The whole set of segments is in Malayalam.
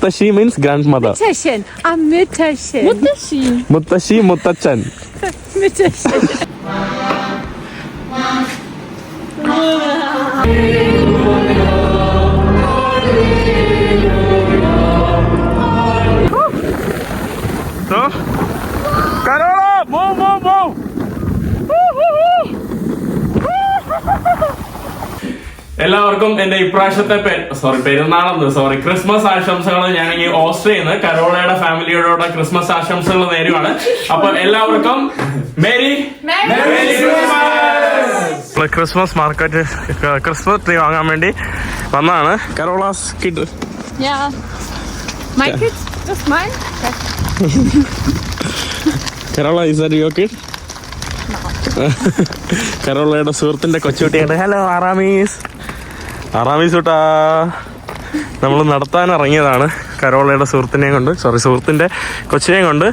Muttashi means grandmother. Mütterchen. Mütterchen. Muttashi, Muttachan. Mütterchen. So, Carola, move. എല്ലാവർക്കും എന്റെ ഇപ്രാവശ്യത്തെ ക്രിസ്മസ് ആശംസകൾ. ഞാൻ ഈ ഓസ്ട്രിയയിൽ നിന്ന് കരോളയുടെ ഫാമിലിയോടെ ക്രിസ്മസ് ആശംസകൾ നേരുവാണ്. അപ്പൊ എല്ലാവർക്കും ക്രിസ്മസ് മാർക്കറ്റ് ക്രിസ്മസ് ട്രീ വാങ്ങാൻ വേണ്ടി വന്നതാണ്. Carola's kid. My kids, just mine. Carola is that your kid? കരോളയുടെ സുഹൃത്തിന്റെ കൊച്ചുകുട്ടിയാണ്. ഹലോ ആറാമീസ് തൊട്ടാ. നമ്മൾ നടത്താൻ ഇറങ്ങിയതാണ് കരോളയുടെ സുഹൃത്തിന്റെ കൊച്ചിനെയും കൊണ്ട്.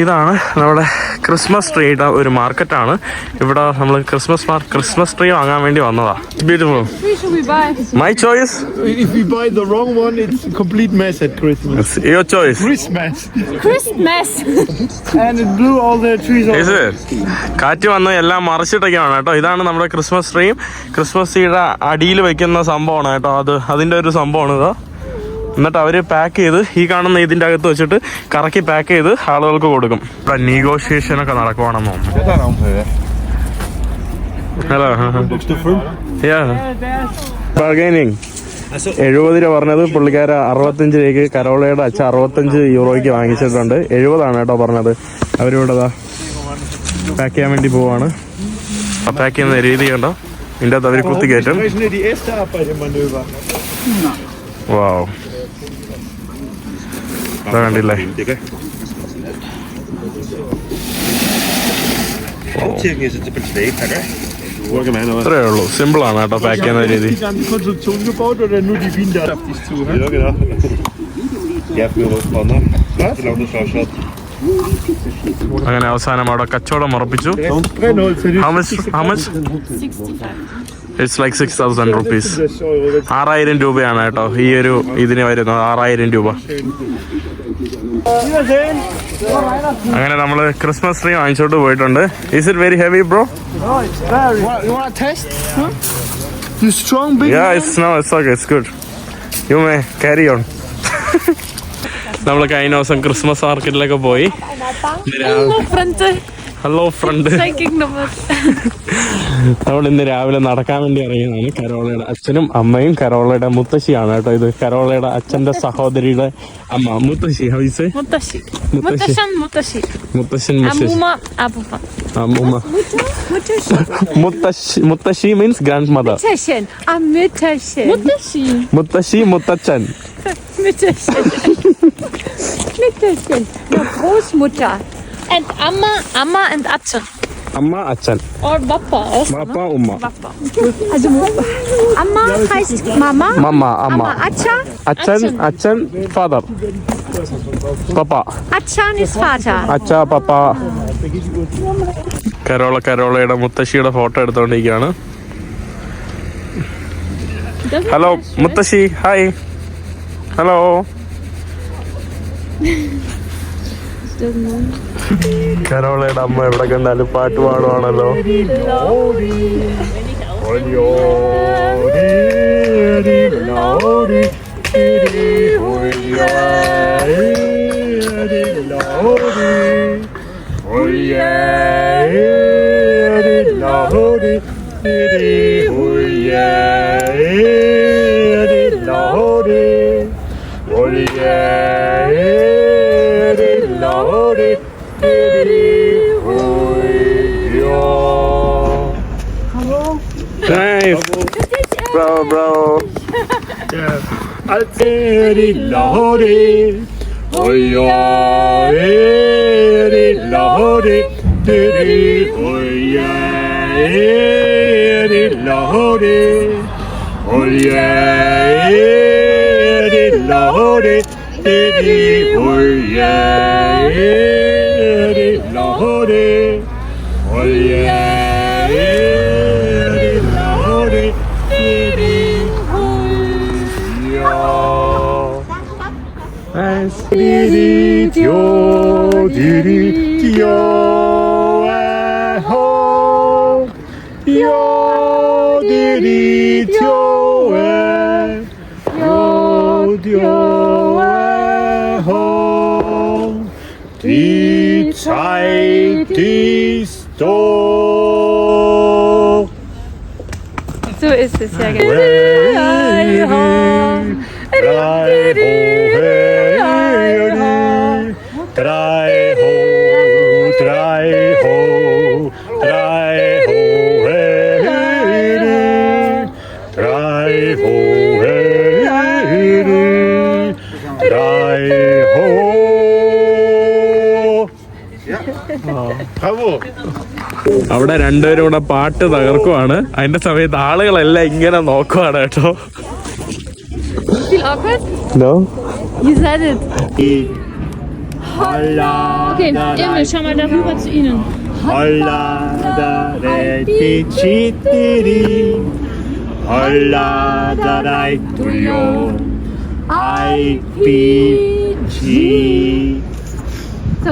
ഇതാണ് നമ്മുടെ ക്രിസ്മസ് ട്രീയുടെ ഒരു മാർക്കറ്റാണ്. ഇവിടെ നമ്മൾ ക്രിസ്മസ് ട്രീ വാങ്ങാൻ വേണ്ടി വന്നതാ. Beautiful. My choice. If we buy the wrong one, it's a complete mess at Christmas. Your choice. Christmas. And it blew all the trees off. കാറ്റ് വന്ന് എല്ലാം മറിച്ചിട്ടൊക്കെയാണ് കേട്ടോ. ഇതാണ് നമ്മുടെ ക്രിസ്മസ് ട്രീയും ക്രിസ്മസ് ട്രീയുടെ അടിയിൽ വെക്കുന്ന സംഭവമാണ് കേട്ടോ. അതിന്റെ ഒരു സംഭവമാണ് ഇത്. എന്നിട്ട് അവര് പാക്ക് ചെയ്ത് ഈ കാണുന്ന ഇതിന്റെ അകത്ത് വെച്ചിട്ട് കറക്കി പാക്ക് ചെയ്ത് ആളുകൾക്ക് കൊടുക്കും. ഇവിടെ നെഗോഷിയേഷൻ ഒക്കെ നടക്കുവാണെന്ന് തോന്നുന്നു. ഹലോ. ബാർഗൈനിങ്. 70 രൂപ പറഞ്ഞത് പുള്ളിക്കാര 65 രൂപയ്ക്ക്. കരോളയുടെ അച്ഛൻ 65 യൂറോയ്ക്ക് വാങ്ങിച്ചിട്ടുണ്ട്. 70 കേട്ടോ പറഞ്ഞത്. അവരിവിടെ പാക്ക് ചെയ്യാൻ വേണ്ടി പോവാണ്. പാക്ക് ചെയ്യുന്ന രീതി കണ്ടോ. ഇതിൻ്റെ അകത്ത് അവർ കുത്തി കയറ്റും. വാവ്, കണ്ടില്ലേ. ഇത്രയേ ഉള്ളൂ. സിമ്പിൾ ആണ് കേട്ടോ പാക്ക് ചെയ്യുന്ന രീതി. അങ്ങനെ അവസാനം അവിടെ കച്ചവടം ഉറപ്പിച്ചു. It's like 6,000 rupees. 6,000 രൂപയാണ് കേട്ടോ ഈ ഒരു ഇതിന് വരുന്നത്. 6,000 രൂപ. അങ്ങനെ നമ്മള് ക്രിസ്മസ് ട്രീ വാങ്ങിച്ചോട്ട് പോയിട്ടുണ്ട്. Is it very heavy, bro? No, it's very. You want to test? Huh? You strong, big? Yeah, it's okay. It's good. You may carry on. നമ്മള് കഴിഞ്ഞ ദിവസം ക്രിസ്മസ് മാർക്കറ്റിലൊക്കെ പോയി. Hello friend. നമ്മൾ ഇന്ന് രാവിലെ നടക്കാൻ വേണ്ടി ഇറങ്ങിയതാണ്. കരോളയുടെ അച്ഛനും അമ്മയും കരോളയുടെ മുത്തശ്ശിയാണ് കേട്ടോ. ഇത് കരോളയുടെ അച്ഛന്റെ സഹോദരിയുടെ അമ്മ മുത്തശ്ശി. മുത്തശ്ശി മീൻസ് ഗ്രാൻഡ് മദർ. മുത്തശ്ശി മുത്തച്ഛൻ. Großmutter. And Amma and Atchen. Amma, Atchen. Or Papa. Papa, Umma. Papa. Also Amma heißt Mama. Mama, Amma. Atchen, Father. Papa. Atchen is Vater. Acha, Papa. കരോളയുടെ മുത്തശ്ശിയുടെ ഫോട്ടോ എടുത്തോണ്ടിരിക്കുകയാണ്. ഹലോ മുത്തശ്ശി. ഹായ്. ഹലോ. കരോളയുടെ അമ്മ എവിടെ കണ്ടാലും പാട്ട് പാടുവാണല്ലോ. Nice. Bro. Alzeri lahore, oya eri lahore, teri oya eri lahore, oya eri lahore, teri oya eri lahore, oya. Die Zeit ist da. So ist es ja genau. അവിടെ രണ്ടുപേരും കൂടെ പാട്ട് തകർക്കുവാണ്. അതിന്റെ സമയത്ത് ആളുകളെല്ലാം ഇങ്ങനെ നോക്കുവാണ് കേട്ടോ. Feel awkward? No? You said it. Okay, Emil, schau mal darüber zu ihnen. So,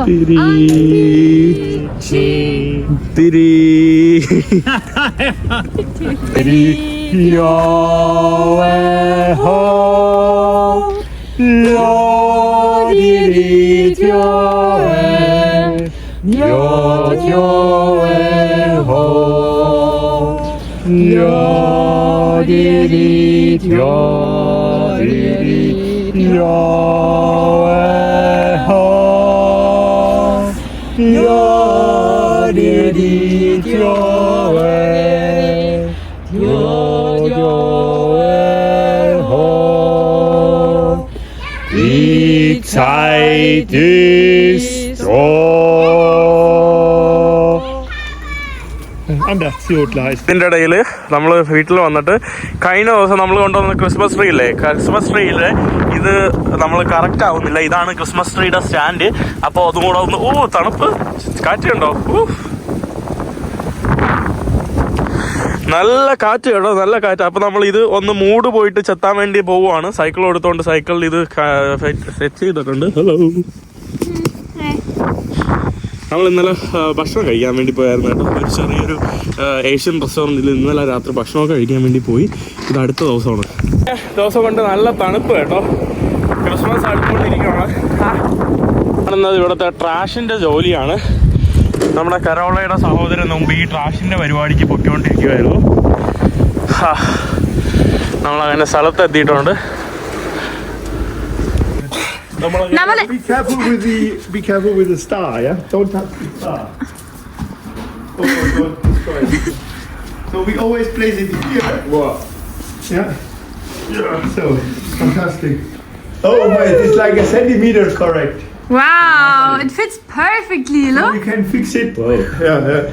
Die Zeit ist da. ഇതിൻ്റെ ഇടയിൽ നമ്മൾ വീട്ടിൽ വന്നിട്ട് കഴിഞ്ഞ ദിവസം നമ്മൾ കൊണ്ടുവന്ന ക്രിസ്മസ് ട്രീ ഇല്ലേ, ക്രിസ്മസ് ട്രീയിൽ ഇത് നമ്മൾ കറക്റ്റ് ആവുന്നില്ല. ഇതാണ് ക്രിസ്മസ് ട്രീയുടെ സ്റ്റാൻഡ്. അപ്പോൾ അതും കൂടെ ഒന്ന് തണുപ്പ് കാറ്റുണ്ടോ? നല്ല കാറ്റ് കേട്ടോ, നല്ല കാറ്റ്. അപ്പോൾ നമ്മൾ ഇത് ഒന്ന് മൂട് പോയിട്ട് ചെത്താൻ വേണ്ടി പോവുകയാണ്. സൈക്കിൾ എടുത്തോണ്ട് സൈക്കിളിൽ ഇത് സെറ്റ് ചെയ്തിട്ടുണ്ട്. ഹലോ, നമ്മൾ ഇന്നലെ ഭക്ഷണം കഴിക്കാൻ വേണ്ടി പോയായിരുന്നു കേട്ടോ. ഒരു ചെറിയൊരു ഏഷ്യൻ റെസ്റ്റോറൻറ്റിൽ ഇന്നലെ രാത്രി ഭക്ഷണമൊക്കെ കഴിക്കാൻ വേണ്ടി പോയി. ഇത് അടുത്ത ദിവസമാണ്. ദിവസം കൊണ്ട് നല്ല തണുപ്പ് കേട്ടോ. ക്രിസ്മസ് അടുത്തുകൊണ്ടിരിക്കുകയാണ്. ഇവിടുത്തെ ട്രാഷിൻ്റെ ജോലിയാണ്. നമ്മുടെ കരോളയുടെ സഹോദരൻ മുമ്പ് ഈ ട്രാഷിൻ്റെ പരിപാടിക്ക് പൊയ്ക്കൊണ്ടിരിക്കുകയായിരുന്നു. നമ്മളങ്ങനെ സ്ഥലത്ത് എത്തിയിട്ടുണ്ട്. Be careful with the star, yeah? Don't touch the star. Don't destroy it. So we always place it here. Wow. Yeah? Yeah. So, fantastic. Oh my, it's like a centimeter correct. wow, it fits perfectly, look. You can fix it. Wow. Yeah, yeah.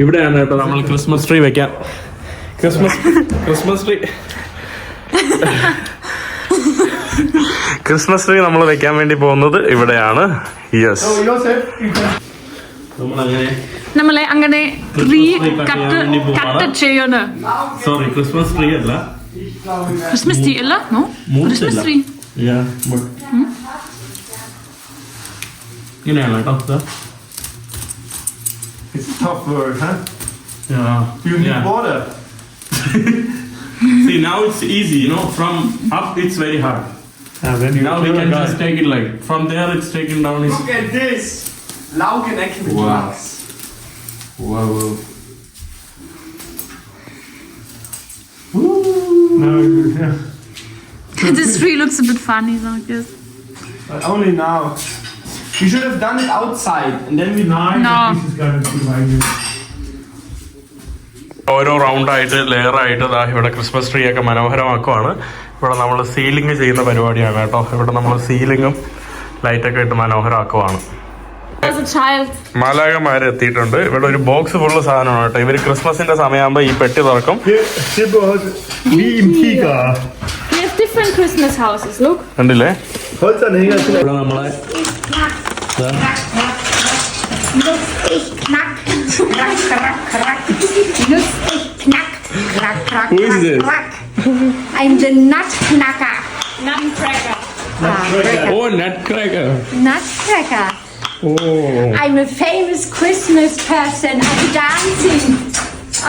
ഇവിടെയാണ് കേട്ടോ നമ്മൾ ക്രിസ്മസ് ട്രീ വെക്കാം. ക്രിസ്മസ് ട്രീ നമ്മൾ വെക്കാൻ വേണ്ടി പോകുന്നത് ഇവിടെയാണ്. യെസ്, നമ്മളെ അങ്ങനെ ട്രീ കട്ട് ചെയ്യണം. സോറി, ക്രിസ്മസ് ട്രീ അല്ല, ക്രിസ്മസ് ട്രീ അല്ല, നോ, ക്രിസ്മസ് ട്രീ. ഇങ്ങനെയാണ് കേട്ടോ. It's a tough word, huh? Yeah. You need water. See, now it's easy, you know. From up, it's very hard. Now we can just take it like from there. It's taken down. Look at this. Laugenecke mit Glas. Wow. No, yeah. This tree looks a bit funny, so I guess. But only now. We should have done it outside, and then we know this is gonna be like it. ഓരോ റൗണ്ടായിട്ട് ലെയറായിട്ട് ഇവിടെ ക്രിസ്മസ് ട്രീ ഒക്കെ മനോഹരമാക്കുവാണ്. ഇവിടെ നമ്മൾ സീലിംഗ് ചെയ്യുന്ന പരിപാടിയാണ് കേട്ടോ. ഇവിടെ നമ്മൾ സീലിങ്ങും ലൈറ്റൊക്കെ ഇട്ട് മനോഹരമാക്കുവാണ്. മാലാഖമാര് എത്തിയിട്ടുണ്ട്. ഇവിടെ ഒരു ബോക്സ് ഫുള്ള് സാധനമാണ് കേട്ടോ. ഇവര് ക്രിസ്മസിന്റെ സമയമാകുമ്പോ ഈ പെട്ടി തുറക്കും. Different Christmas houses, look. കണ്ടില്ലേ? ഇവിടെ നമ്മളെ Who is this? I'm the Nutcracker. Nutcracker. Oh, nutcracker. Nutcracker. Oh. I'm a famous Christmas person. I'm dancing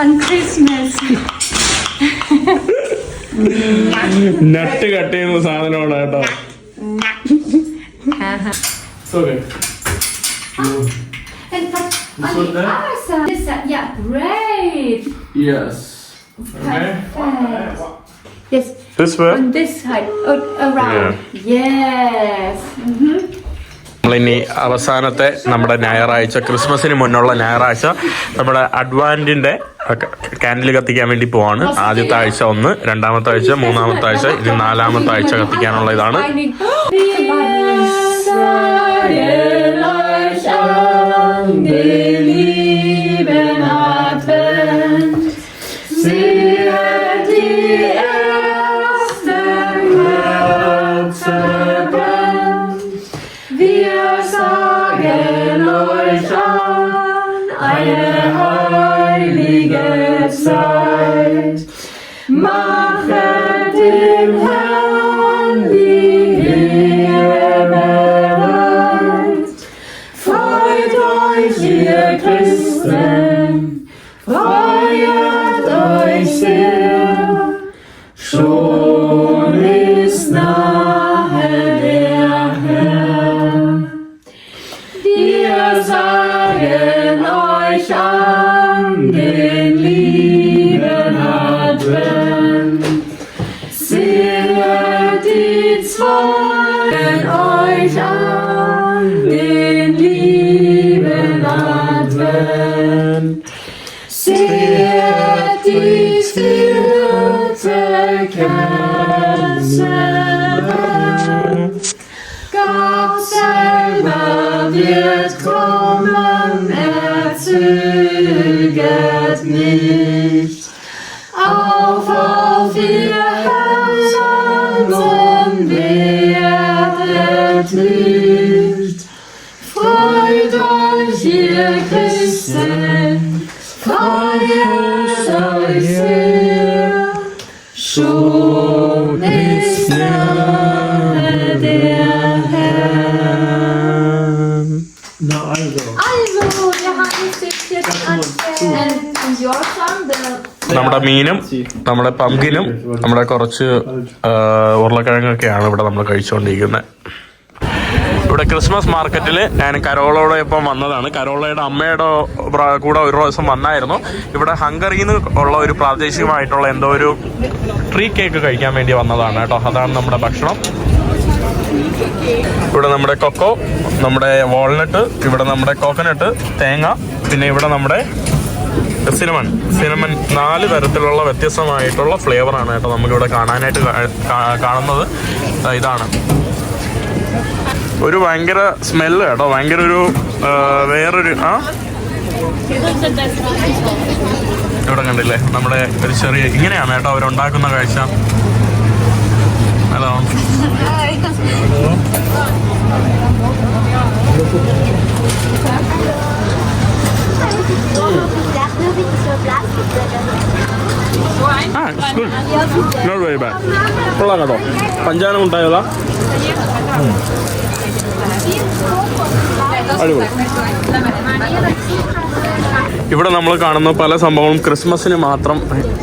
on Christmas. Nut cut ചെയ്യുന്ന സാധനമാണ് കേട്ടോ. Okay. And on the other side, this side, yeah, great. Yes. Okay. Perfect. Yes, This way. on this side, around. Yes. നമ്മളിനി അവസാനത്തെ നമ്മുടെ ഞായറാഴ്ച, ക്രിസ്മസിന് മുന്നുള്ള ഞായറാഴ്ച നമ്മുടെ അഡ്വാൻറ്റിന്റെ കാൻഡിൽ കത്തിക്കാൻ വേണ്ടി പോവാണ്. ആദ്യത്തെ ആഴ്ച 1, രണ്ടാമത്തെ ആഴ്ച, മൂന്നാമത്തെ ആഴ്ച, ഇനി 4ാമത്തെ ആഴ്ച കത്തിക്കാനുള്ള ഇതാണ്. Machet dem Herrn die Ehre bereit. Freut euch, ihr Christen, feiert euch sehr. Schon ist nahe der Herr. Wir sagen euch an den lieben Advent. Sehet die Zweien euch an den lieben Advent. Sehet die 4. Kerze. Gott selber wird kommen, zögert nicht. Auf, ihr Herzen werdet Licht. Freut euch, ihr Christen, feiert euch sehr. Schon ist nahe der Herr. Na also. Also, wir haben jetzt and your son, നമ്മുടെ മീനും നമ്മുടെ പംകിനും നമ്മുടെ കുറച്ച് ഉരുളക്കിഴങ്ങൊക്കെയാണ് ഇവിടെ നമ്മൾ കഴിച്ചുകൊണ്ടിരിക്കുന്നത്. ഇവിടെ ക്രിസ്മസ് മാർക്കറ്റിൽ ഞാൻ കരോളയോടൊപ്പം വന്നതാണ്. കരോളയുടെ അമ്മയുടെ കൂടെ ഒരു ദിവസം വന്നായിരുന്നു. ഇവിടെ ഹംഗറിയിൽ നിന്ന് ഉള്ള ഒരു പ്രാദേശികമായിട്ടുള്ള എന്തോ ഒരു ട്രീ കേക്ക് കഴിക്കാൻ വേണ്ടി വന്നതാണ് കേട്ടോ. അതാണ് നമ്മുടെ ഭക്ഷണം. ഇവിടെ നമ്മുടെ കൊക്കോ, നമ്മുടെ വാൾനട്ട്, ഇവിടെ നമ്മുടെ കോക്കനട്ട്, തേങ്ങ, പിന്നെ ഇവിടെ നമ്മുടെ സിനമൺ 4 തരത്തിലുള്ള വ്യത്യസ്തമായിട്ടുള്ള ഫ്ലേവറാണ് കേട്ടോ നമുക്കിവിടെ കാണാനായിട്ട് കാണുന്നത്. ഇതാണ് ഒരു ഭയങ്കര സ്മെല്ല് കേട്ടോ, ഭയങ്കര ഒരു വേറൊരു ഇവിടെ കണ്ടില്ലേ നമ്മുടെ ഒരു ചെറിയ ഇങ്ങനെയാണ് കേട്ടോ അവരുണ്ടാക്കുന്ന കാഴ്ച. ഹലോ. Not very bad. കൊള്ളാം കേട്ടോ. പഞ്ചാരം ഉണ്ടായതാ. അടിപൊളി. ഇവിടെ നമ്മൾ കാണുന്ന പല സംഭവങ്ങളും ക്രിസ്മസിന് മാത്രം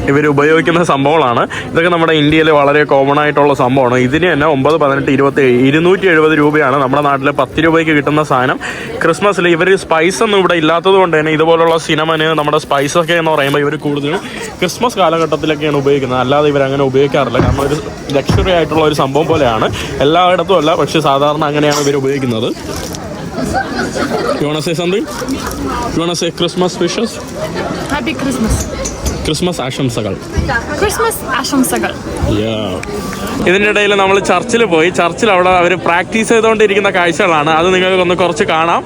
ഇവർ ഉപയോഗിക്കുന്ന സംഭവങ്ങളാണ്. ഇതൊക്കെ നമ്മുടെ ഇന്ത്യയിൽ വളരെ കോമൺ ആയിട്ടുള്ള സംഭവമാണ്. ഇതിന് തന്നെ 9, 18, 27 270 രൂപയാണ് നമ്മുടെ നാട്ടിൽ 10 രൂപയ്ക്ക് കിട്ടുന്ന സാധനം. ക്രിസ്മസിൽ ഇവർ സ്പൈസ് ഒന്നും ഇവിടെ ഇല്ലാത്തത് കൊണ്ട് തന്നെ ഇതുപോലുള്ള സിനമന് നമ്മുടെ സ്പൈസൊക്കെ എന്ന് പറയുമ്പോൾ ഇവർ കൂടുതലും ക്രിസ്മസ് കാലഘട്ടത്തിലൊക്കെയാണ് ഉപയോഗിക്കുന്നത്. അല്ലാതെ ഇവരങ്ങനെ ഉപയോഗിക്കാറില്ല. കാരണം ഒരു ലക്ഷറി ആയിട്ടുള്ള ഒരു സംഭവം പോലെയാണ്. എല്ലായിടത്തും അല്ല, പക്ഷെ സാധാരണ അങ്ങനെയാണ് ഇവർ ഉപയോഗിക്കുന്നത്. You wanna say something? You wanna say Christmas wishes? Happy Christmas. Christmas ആശംസകൾ. Christmas ആശംസകൾ. ഇതിൻ്റെ ഇടയിൽ നമ്മൾ ചർച്ചിൽ പോയി. ചർച്ചിൽ അവിടെ അവർ പ്രാക്ടീസ് ചെയ്തുകൊണ്ടിരിക്കുന്ന കാഴ്ചകളാണ്. അത് നിങ്ങൾക്ക് കുറച്ച് കാണാം.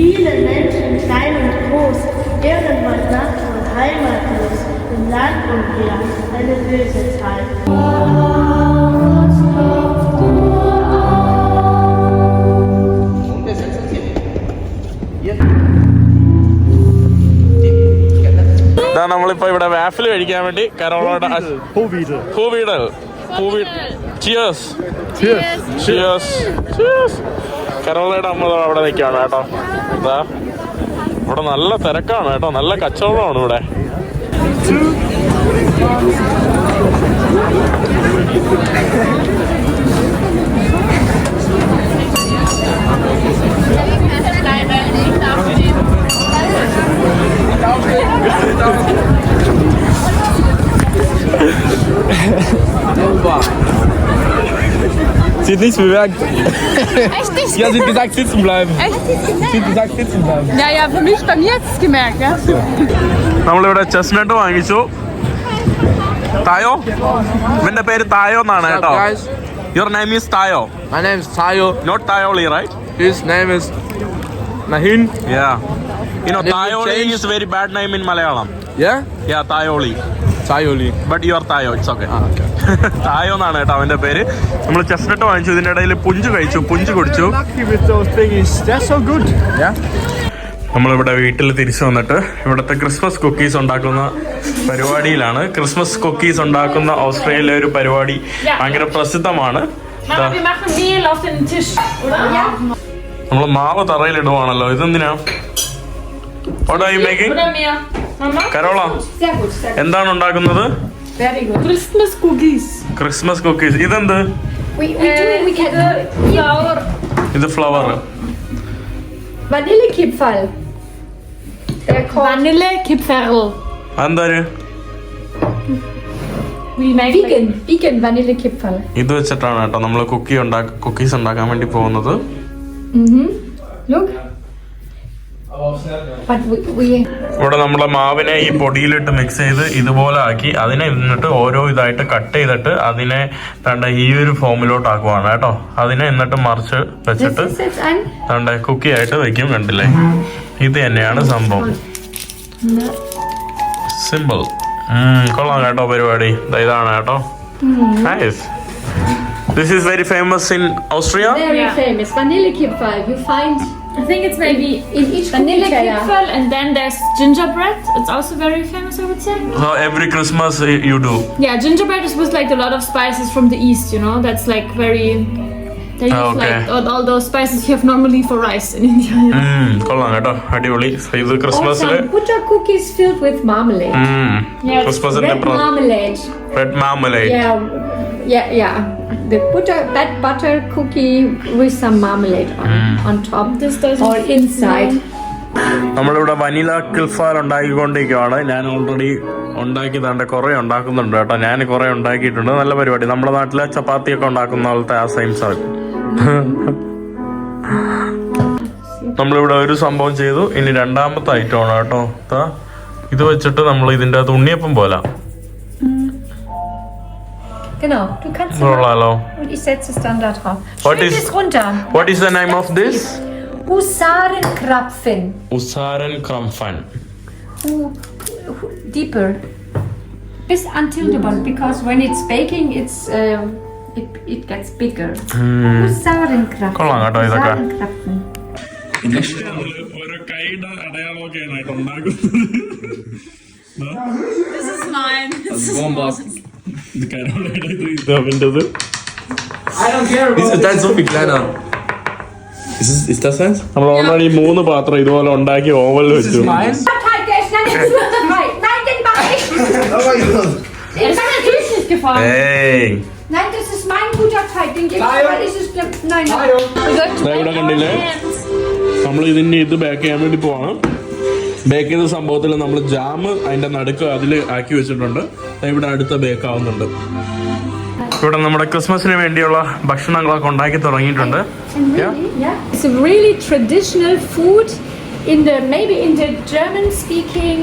Viele Menschen, klein und groß, irgendwann nachts und heimatlos, im Land umher, eine böse Zeit. നമ്മളിപ്പോ ഇവിടെ വാഫിൽ കഴിക്കാൻ വേണ്ടി കരോളയുടെ കരോളയുടെ അമ്മ അവിടെ നിൽക്കുകയാണ് കേട്ടോ. ഇതാ ഇവിടെ നല്ല തിരക്കാണ് കേട്ടോ, നല്ല കച്ചവടമാണ് ഇവിടെ. Sie hat nichts bemerkt. Echt nicht? Ja, sie hat gesagt, sitzen bleiben. Echt? Sie hat gesagt, sitzen bleiben. Ja, ja, für mich, bei mir hat es gemerkt, ja. നമ്മളിവിടെ ചെസ്നട്ട് വാങ്ങിച്ചു. തായോ, ഇവന്റെ പേര് തായോ എന്നാണ് കേട്ടോ. Guys, your name is Tayo, my name is Tayo. Not തായോളി, right? His name is Nahin. Yeah. You know, And if you Tayoli change- is very bad name in Malayalam. Yeah? Yeah, Tayoli. Tayoli. But you are Tayo, it's okay. Okay. തായോ എന്നാണ് കേട്ടോ അവന്റെ പേര്. നമ്മൾ ചെസ്നട്ട് വാങ്ങിച്ചു, ഇതിന്റെ ഇടയിൽ പുഞ്ച് കഴിച്ചു, പുഞ്ച് കുടിച്ചു. Lucky with those things. That's so good. Yeah? നമ്മളിവിടെ വീട്ടിൽ തിരിച്ചു വന്നിട്ട് ഇവിടുത്തെ ക്രിസ്മസ് കുക്കീസ് ഉണ്ടാക്കുന്ന പരിപാടിയിലാണ്. ക്രിസ്മസ് കുക്കീസ് ഉണ്ടാക്കുന്ന ഓസ്ട്രേലിയയിലെ ഒരു പരിപാടി ഭയങ്കര പ്രസിദ്ധമാണ്. Mama, wir machen Mehl auf den Tisch, oder? Ja. നമ്മൾ മാവ് തറയിലിടുവാണല്ലോ, ഇതെന്തിനാ? What are you making? Oder mehr? Mama? കരോള, Sehr gut, sehr gut. എന്താണ് ഉണ്ടാക്കുന്നത്? Very good. Christmas Cookies. Christmas cookies. ഇതെന്ത്? We can Flour. ഇത് flower. Vanillekipferl. They're called Vanille Kipferl. അതെന്താ? We make vegan Vanillekipferl. ഇത് വെച്ചിട്ടാണ് കേട്ടോ നമ്മൾ കുക്കീസ് ഉണ്ടാക്കാൻ വേണ്ടി പോകുന്നത്. Look. But we ഇവിടെ നമ്മളെ മാവിനെ ഈ പൊടിയിലിട്ട് മിക്സ് ചെയ്ത് ഇതുപോലെ ആക്കി അതിനെ എന്നിട്ട് ഓരോ ഇതായിട്ട് കട്ട് ചെയ്തിട്ട് അതിനെ തണ്ട ഈ ഒരു ഫോമിലോട്ട് ആക്കുവാണ് കേട്ടോ. അതിനെ എന്നിട്ട് മറിച്ച് വെച്ചിട്ട് this is ein തണ്ട കുക്കി ആയിട്ട് വെക്കും. കണ്ടില്ലേ, ഇത് തന്നെയാണ് സംഭവം. സിമ്പിൾ. കൊള്ളാം കേട്ടോ പരിപാടി. ഇതാണ് കേട്ടോ. Nice. This is very famous in Austria. very Yeah. famous Vanillekipferl. You find I think it's maybe in each Vanille cookie teller. Kipferl, and then there's gingerbread. It's also very famous, I would say. So every Christmas you do. Yeah, gingerbread is with like a lot of spices from the east, you know. That's like very. They use Okay. like all those spices you have normally for rice in India. കൊള്ളാം കേട്ടോ, അടിപൊളി. ഇത് Or ക്രിസ്മസില് some butter cookies filled with marmalade. Yes. ക്രിസ്മസിന്റെ Red marmalade. Red marmalade. Yeah. The butter cookie with some marmalade on top or inside. നമ്മളിവിടെ വനില കിൽഫാർ ഉണ്ടാക്കിക്കൊണ്ടിരിക്കുകയാണ്. ഞാൻ ഓൾറെഡി ഉണ്ടാക്കി തണ്ട കുറെ ഉണ്ടാക്കുന്നുണ്ട് കേട്ടോ. ഞാൻ കുറെ ഉണ്ടാക്കിയിട്ടുണ്ട്. നല്ല പരിപാടി. നമ്മുടെ നാട്ടിലെ ചപ്പാത്തിയൊക്കെ ഉണ്ടാക്കുന്ന പോലത്തെ ആ സെയിം സാധനം. നമ്മളിവിടെ ഒരു സംഭവം ചെയ്തു. ഇനി രണ്ടാമത്തെ ഐറ്റം ആണ് കേട്ടോ. ഇത് വെച്ചിട്ട് നമ്മൾ ഇതിന്റെ അകത്ത് ഉണ്ണിയപ്പം പോലെ Genau, du kannst കൊള്ളാലോ. und ich setze es dann da drauf. What Schnitt is- es runter. What is the name of this? Husarenkrapfen. ഉസാരൻ ക്രംഫൻ. Deeper. Bis until the bottom, because when it's baking, it gets bigger. Husarenkrapfen. കൊള്ളാം കേട്ടോ ഇതൊക്കെ. Husarenkrapfen. ഓരോ കൈയുടെ അടയാളമൊക്കെയാണ് കേട്ടോ ഉണ്ടാക്കുന്നത്. This is mine. ഇത് കരോളയുടെ ഇത് അവൻ്റെത്. Wieso ist dein so viel kleiner? Ist das eins? നമ്മൾ ഓൾറെഡി 3 പാത്രം ഇതുപോലെ ഉണ്ടാക്കി ഓവനിൽ വെച്ചു. Meins? Teig, der ist nicht zugereiht. Nein, den mach ich. Oh my God. Das hat natürlich nicht gefallen. ഏയ്, Nein, das ist mein guter Teig. Den gebe ich, weil es ist... Nein, ദാ ഇവിടെ കണ്ടില്ലേ, നമ്മൾ ഇതിന്റെ ഇത് ബേക്ക് ചെയ്യാൻ വേണ്ടി പോവാണ്. ബേക്ക് ചെയ്ത സംഭവത്തിൽ നമ്മൾ ജാം അതിന്റെ നടുക്ക് അതിൽ ആക്കി വെച്ചിട്ടുണ്ട്. ദാ ഇവിടെ അടുത്ത ബേക്ക് ആവുന്നുണ്ട്. ഇവിടെ നമ്മുടെ ക്രിസ്മസിന് വേണ്ടിയുള്ള ഭക്ഷണങ്ങളൊക്കെ ഉണ്ടാക്കി തുടങ്ങിയിട്ടുണ്ട്. Yeah. It's a really traditional food in the German-speaking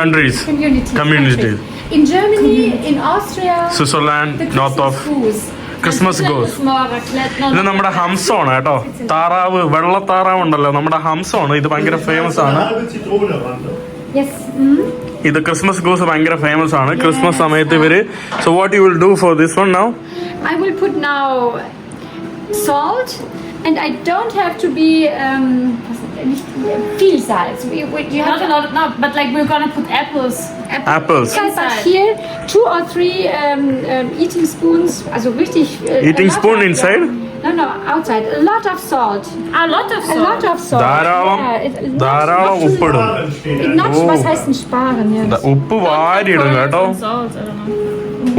countries, community. communities. In Germany, in Austria, Switzerland, the north of Christmas goose. Christmas goes. ഇത് നമ്മുടെ ഹംസമാണ് കേട്ടോ. താറാവ്, വെള്ളത്താറാവ് ഉണ്ടല്ലോ, നമ്മുടെ ഹംസമാണ്. ഇത് ഭയങ്കര ഫേമസ് ആണ്. Halbe Zitrone ran. Yes. ഇത് ക്രിസ്മസ് ഗോസ് ഭയങ്കര ഫേമസ് ആണ്. ക്രിസ്മസ് സമയത്ത് ഇവര്. So what you will do for this one now? I will put now salt, and I don't have to be viel Salz. You Not a lot, no, but like we're gonna put apples. Apples. But here 2 or 3 eating spoons, also richtig. Eating a lot spoon of- inside? No, outside. A lot of salt. A lot of A salt. lot of salt. ധാരാളം Yeah, ധാരാളം ഉപ്പിടും. Not, Oh. was heißt denn sparen? Ja. ഉപ്പ് വാരിയിടും കേട്ടോ. Salt, I don't know.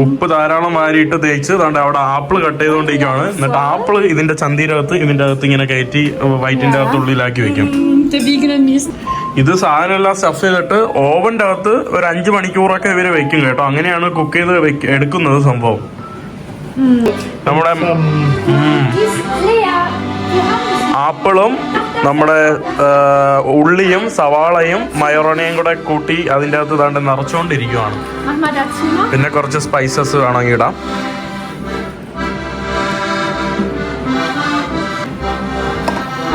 ഉപ്പ് ധാരാളം വാരിയിട്ട് തേച്ച് അതുകൊണ്ട് അവിടെ ആപ്പിൾ കട്ട് ചെയ്തുകൊണ്ടിരിക്കുകയാണ്. എന്നിട്ട് ആപ്പിൾ ഇതിന്റെ ചന്തീരകത്ത് ഇതിന്റെ അകത്ത് ഇങ്ങനെ കയറ്റി വയറ്റിന്റെ അകത്ത് ഉള്ളിലാക്കി വെക്കും. Der Veganer niesen. ഇത് സാധനം എല്ലാം സ്റ്റഫ് ചെയ്തിട്ട് ഓവന്റെ അകത്ത് ഒരു 5 മണിക്കൂറൊക്കെ ഇവര് വെക്കും കേട്ടോ. അങ്ങനെയാണ് കുക്ക് ചെയ്ത് എടുക്കുന്നത് സംഭവം. നമ്മുടെ ആപ്പിളും നമ്മുടെ ഉള്ളിയും സവാളയും മയോറോണയും കൂടെ കൂട്ടി അതിൻ്റെ അകത്ത് താണ്ട് നിറച്ചുകൊണ്ടിരിക്കുവാണ്. Mach mal dazu noch. പിന്നെ കുറച്ച് സ്പൈസസ് വേണമെങ്കിൽ ഇടാം.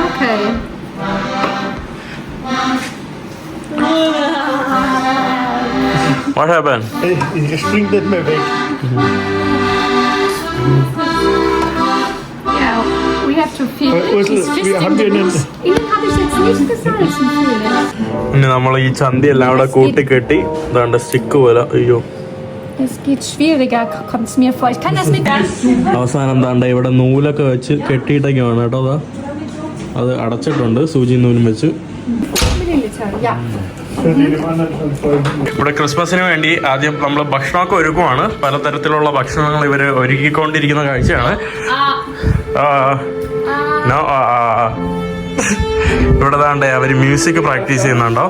Okay. What happened? Ich spring nicht mehr weg. Yeah, we have to feel it. Ursel, wir haben hier einen. Ihnen habe ich jetzt nicht gesalzen, Felix. ഇനി നമ്മൾ ഈ ചന്തി എല്ലാം കൂടെ കൂട്ടി കെട്ടി ഇതാണ്ട് സ്റ്റിക്ക് പോലെ. അയ്യോ, Es geht schwieriger, kommt es mir vor. Ich kann das mit അവസാനം താണ്ട ഇവിടെ നൂലൊക്കെ വെച്ച് കെട്ടിയിട്ടൊക്കെയാണ് കേട്ടോ. അതാ അത് അടച്ചിട്ടുണ്ട് സൂചി നൂലും വെച്ച്. Milliliter, ja. ഇവിടെ ക്രിസ്മസിന് വേണ്ടി ആദ്യം നമ്മൾ ഭക്ഷണമൊക്കെ ഒരുക്കുവാണ്. പലതരത്തിലുള്ള ഭക്ഷണങ്ങൾ ഇവർ ഒരുക്കിക്കൊണ്ടിരിക്കുന്ന കാഴ്ചയാണ്. No, ഇവിടെ താണ്ടേ അവര് മ്യൂസിക് പ്രാക്ടീസ് ചെയ്യുന്നുണ്ടോ?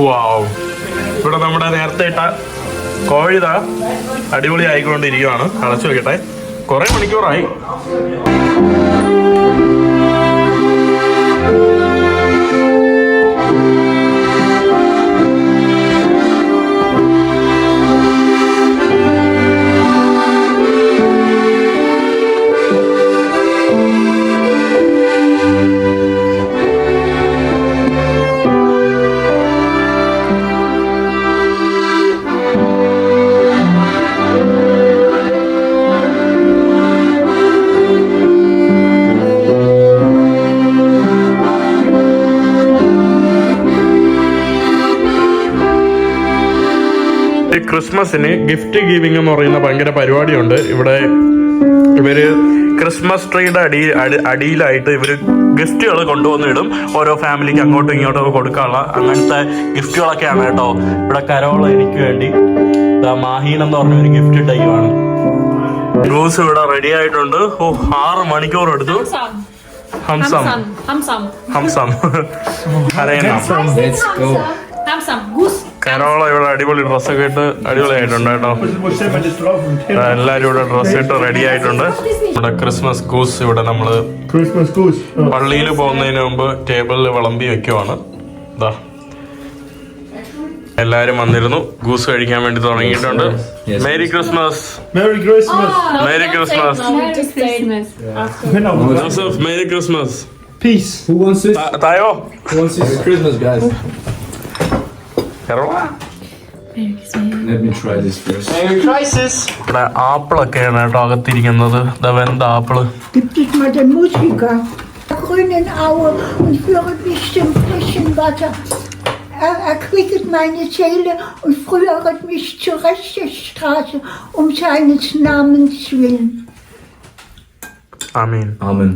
വാവ്, ഇവിടെ നമ്മുടെ നേരത്തെ ഇട്ട കോഴിത അടിപൊളി ആയിക്കൊണ്ടിരിക്കുകയാണ്. അടച്ചു വെക്കട്ടെ, കുറെ മണിക്കൂറായി. ക്രിസ്മസിന് ഗിഫ്റ്റ് ഗിവിംഗ് എന്ന് പറയുന്ന ഭയങ്കര പരിപാടിയുണ്ട് ഇവിടെ. ഇവര് ക്രിസ്മസ് ട്രീയുടെ അടിയിലായിട്ട് ഇവര് ഗിഫ്റ്റുകൾ കൊണ്ടുവന്നിടും. ഓരോ ഫാമിലിക്ക് അങ്ങോട്ടും ഇങ്ങോട്ടും ഒക്കെ കൊടുക്കാനുള്ള അങ്ങനത്തെ ഗിഫ്റ്റുകളൊക്കെയാണ് കേട്ടോ. ഇവിടെ കരോള എനിക്ക് വേണ്ടി മാഹീൻ എന്ന് പറഞ്ഞ ഒരു ഗിഫ്റ്റ് ടൈമാണ്. ഗ്ലൂസ് ഇവിടെ റെഡി ആയിട്ടുണ്ട്. 6 മണിക്കൂർ എടുത്തു. ഹംസം ഹംസം അറിയണം. Let's go. Hamsam, Goose. കരോള ഇവിടെ അടിപൊളി ഡ്രസ്സൊക്കെ ഇട്ട് അടിപൊളിയായിട്ടുണ്ട് കേട്ടോ. Wo stellen wir das drauf? എല്ലാരും ഇവിടെ ഡ്രസ്സ് ഇട്ട് റെഡി ആയിട്ടുണ്ട്. ഇവിടെ ക്രിസ്മസ് ഗൂസ് ഇവിടെ നമ്മള് Christmas goose. പള്ളിയിൽ പോകുന്നതിന് മുമ്പ് ടേബിളിൽ വിളമ്പി വെക്കുവാണ്. ഇതാ എല്ലാരും വന്നിരുന്നു. ഗൂസ് കഴിക്കാൻ വേണ്ടി തുടങ്ങിയിട്ടുണ്ട്. Yes. Merry Christmas. Merry Christmas. Merry Christmas. Merry Christmas. Genau. Joseph merry Christmas. Peace. Who wants this? തായോ Who wants this? Christmas, guys. കരോള. Let me try this first. ഇവിടെ ആപ്പിളൊക്കെയാണ് കേട്ടോ അകത്തിരിക്കുന്നത്. ഇതാ വെന്ത apple. Gibt es mal den Musiker, der grünen Aue und führe mich zum frischen Wasser. Er erquicket meine Seele und führet mich zur rechten Straße um seines Namens willen. Amin. Amen.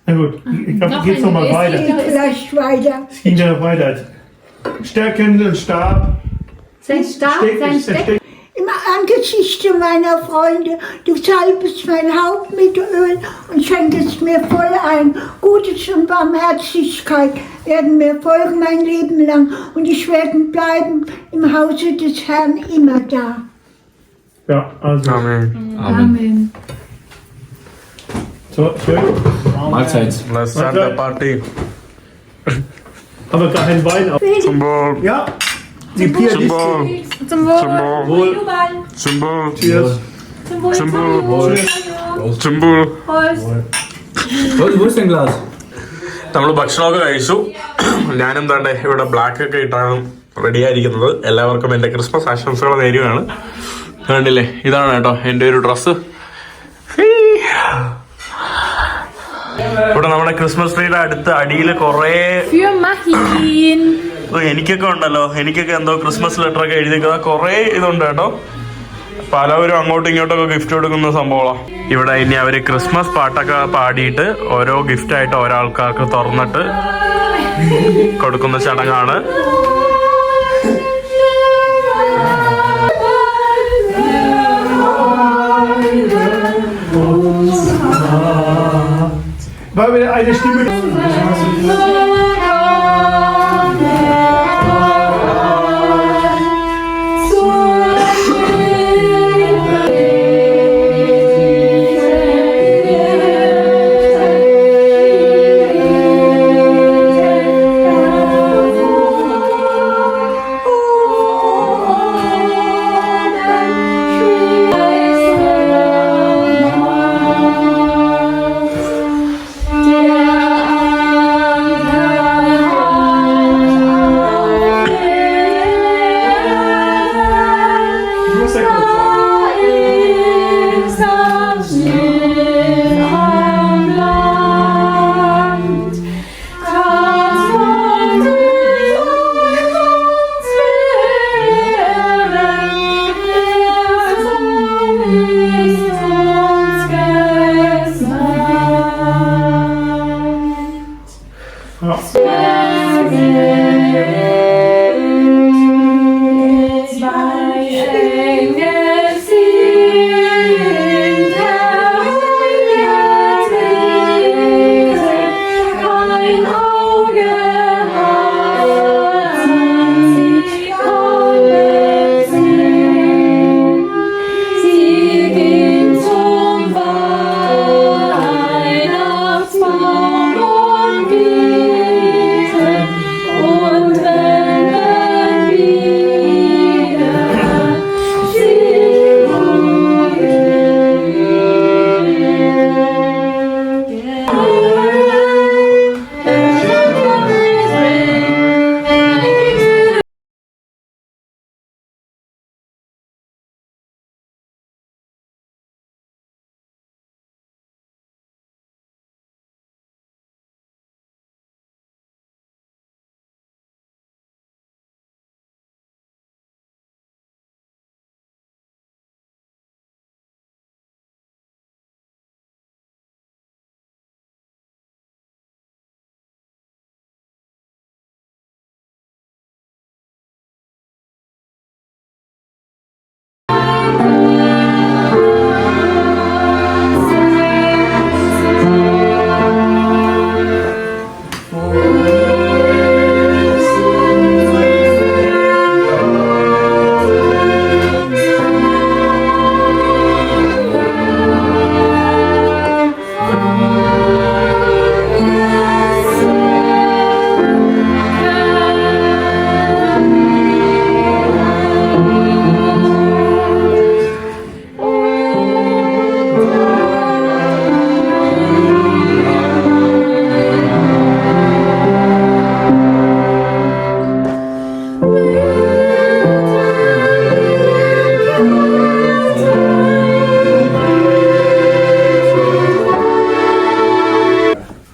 Na gut, ich glaube, geht's noch mal weiter. Geht vielleicht weiter. Es ging ja noch weiter. Stärken und Stab. Sein Stab, sein Steck. Im Angesicht meiner Freunde, du salbest mein Haupt mit Öl und schenkest mir voll ein. Gutes und Barmherzigkeit werden mir folgen mein Leben lang und ich werde bleiben im Hause des Herrn immer da. Ja, also. Amin. Amen. So, schön. Mahlzeit. Let's start the party. Aber gar kein Wein auf. Symbol. Ja, die Pianisten. Symbol. Zum Wohl. Symbol. Symbol. Cheers. Symbol. Symbol. Wo ist dein Glas? നമ്മൾ ഭക്ഷണമൊക്കെ കഴിച്ചു. ഞാനും താണ്ടെ ഇവിടെ ബ്ലാക്ക് ഒക്കെ ഇട്ടാണ് റെഡി ആയിരിക്കുന്നത്. എല്ലാവർക്കും എൻ്റെ ക്രിസ്മസ് ആശംസകൾ നേരുകയാണ്. കണ്ടില്ലേ, ഇതാണ് കേട്ടോ എൻ്റെ ഒരു ഡ്രസ്സ്. ഇവിടെ നമ്മുടെ ക്രിസ്മസ് ട്രീയുടെ അടുത്ത് അടിയിൽ കുറേ Für Machin. എനിക്കൊക്കെ ഉണ്ടല്ലോ, എനിക്കൊക്കെ എന്തോ ക്രിസ്മസ് ലെറ്റർ ഒക്കെ എഴുതിക്കുക കുറേ ഇതുണ്ട് കേട്ടോ. പലവരും അങ്ങോട്ടും ഇങ്ങോട്ടൊക്കെ ഗിഫ്റ്റ് കൊടുക്കുന്ന സംഭവമാണ്. ഇവിടെ ഇനി അവര് ക്രിസ്മസ് പാട്ടൊക്കെ പാടിയിട്ട് ഓരോ ഗിഫ്റ്റ് ആയിട്ട് ഓരോ ആൾക്കാർക്ക് തുറന്നിട്ട് കൊടുക്കുന്ന ചടങ്ങാണ്. Weil wir eine Stimme.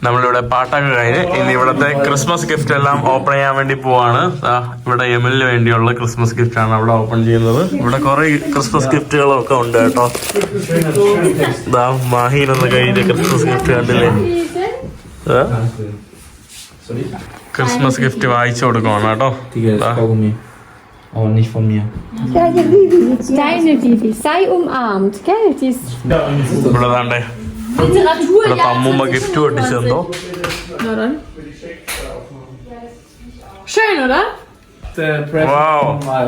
നമ്മളിവിടെ പാട്ടൊക്കെ കഴിഞ്ഞ് ഇനി ഇവിടുത്തെ ക്രിസ്മസ് ഗിഫ്റ്റ് എല്ലാം ഓപ്പൺ ചെയ്യാൻ വേണ്ടി പോവാണ്. ഇവിടെ എമിലിന് വേണ്ടിയുള്ള ക്രിസ്മസ് ഗിഫ്റ്റ് ആണ് അവിടെ ഓപ്പൺ ചെയ്യുന്നത്. ഇവിടെ കുറെ ക്രിസ്മസ് ഗിഫ്റ്റുകളൊക്കെ ഉണ്ട് കേട്ടോ. മാഹീൻ എന്ന കയ്യിലെ ക്രിസ്മസ് ഗിഫ്റ്റ് കണ്ടില്ലേ? ക്രിസ്മസ് ഗിഫ്റ്റ് വായിച്ചു കൊടുക്കുവാണ് കേട്ടോ. Aber nicht von mir. Deine Bibi, sei umarmt, gell? Die ist ഇവിടെ താണ്ടേ Literatur, ഇവിടെ അമ്മൂമ്മ gift പൊട്ടിച്ചെന്തോ. Na dann. Schön, oder? The present Wow. from my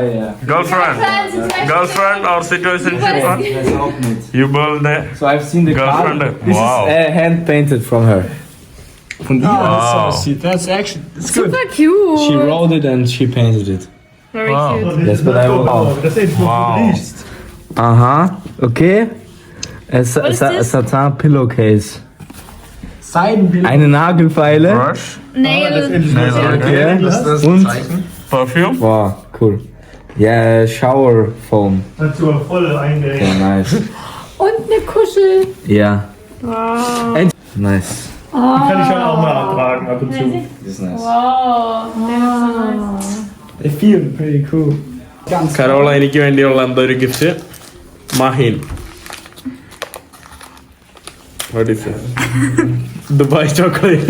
Girlfriend or situationship? You build the So I've seen the Girlfriend. card. This Wow. is hand painted from her. Von ihr. Wow. That's actually. It's good. Super cute. She wrote it and she painted it. Very Wow. cute. That's what I wrote. Das ist Wow. released. Aha, okay. is this? Satin Pillowcase. Seidenbild. Eine Nagelfeile. Brush. Nail. Okay. Das Und Perfume? Wow, cool. Yeah, shower foam. Hat so voll eingelegt. Yeah, nice. Und eine Kuschel. Yeah. Wow. And nice. Kann ich schon auch mal tragen ab und zu. This is nice. Wow. That's so nice. They feel pretty cool. കരോള എനിക്ക് വേണ്ടിയുള്ള എന്തോ ഒരു gift. Maheen. What is it? Dubai chocolate.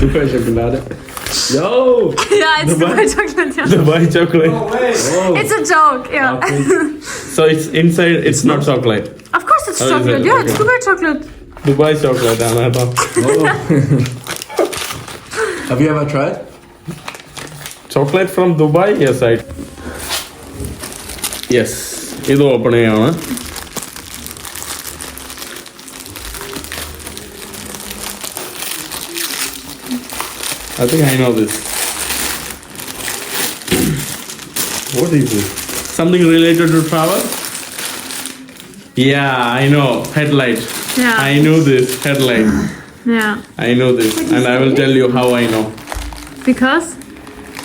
Dubai Schokolade. Yo! Yeah, it's Dubai chocolate. Yeah. Dubai chocolate. It's a joke. Yeah. So it's inside. It's not chocolate. Of course it's Oh, is chocolate. it? Yeah, it's Okay. Dubai chocolate. Dubai chocolate ആണ് കേട്ടോ. Have you ever tried? Chocolate from Dubai? Yes, Yes. ഇത് ഓപ്പൺ ചെയ്യാണ്. I think I know this. What is this? Something related to travel? Yeah, I know. Headlight. Yeah. I know this. Headlight. Yeah. I know this. And I will tell you how I know. Because?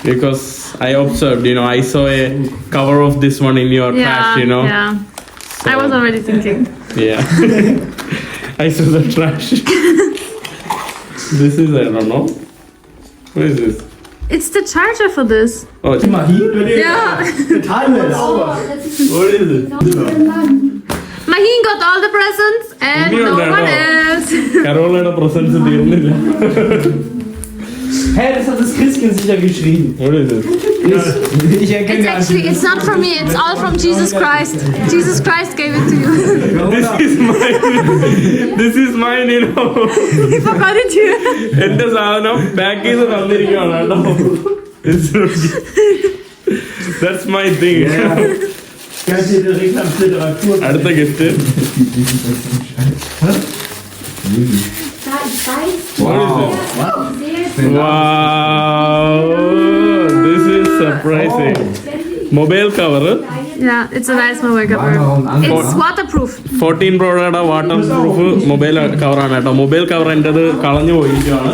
Because I observed, I saw a cover of this one in your trash, Yeah. I was already thinking. Yeah. I saw the trash. This is, I don't know. What is this? It's the charger for this. Oh, Yeah. Timeless. what is it? Maheen got all the presents and Give me no that, one no. else. Carolയുടെ presents തീർന്നില്ല. Hey, das hat das Christkind sicher geschrieben. What is it? Ich erkenne It's actually, it's not from me. It's all from Jesus Christ. Jesus Christ gave it to you. This is mine. This is mine, He forgot it here. എന്റെ സാധനം പാക്ക് ചെയ്ത് തന്നിരിക്കുകയാണ് കേട്ടോ. That's my thing. Ganz direkt am Literatur. അടുത്ത gift. Wow, this is surprising. Mobile cover. Yeah, it's a nice mobile cover. It's waterproof. 14 പ്രോയുടെ വാട്ടർ പ്രൂഫ് മൊബൈൽ കവറാണ് കേട്ടോ. മൊബൈൽ കവർ എൻ്റെത് കളഞ്ഞു പോയിരിക്കുകയാണ്.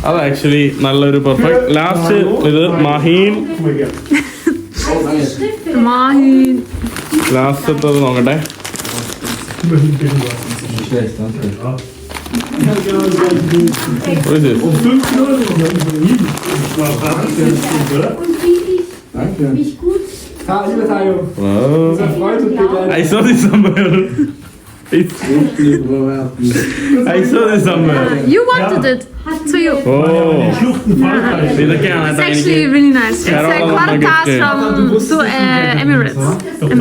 അത് ആക്ച്വലി നല്ലൊരു പെർഫെക്റ്റ്. ലാസ്റ്റ് ഇത് മഹീൻ. Maheen. ലാസ്റ്റത്തത് നോക്കട്ടെ. Nicht schlecht, danke. What is this? Danke. Wow. I saw this somewhere. I saw this somewhere. You wanted it. To you. Oh. ഇതൊക്കെയാണ് It's കേട്ടോ actually എനിക്ക് really nice. It's like one pass from to Emirates.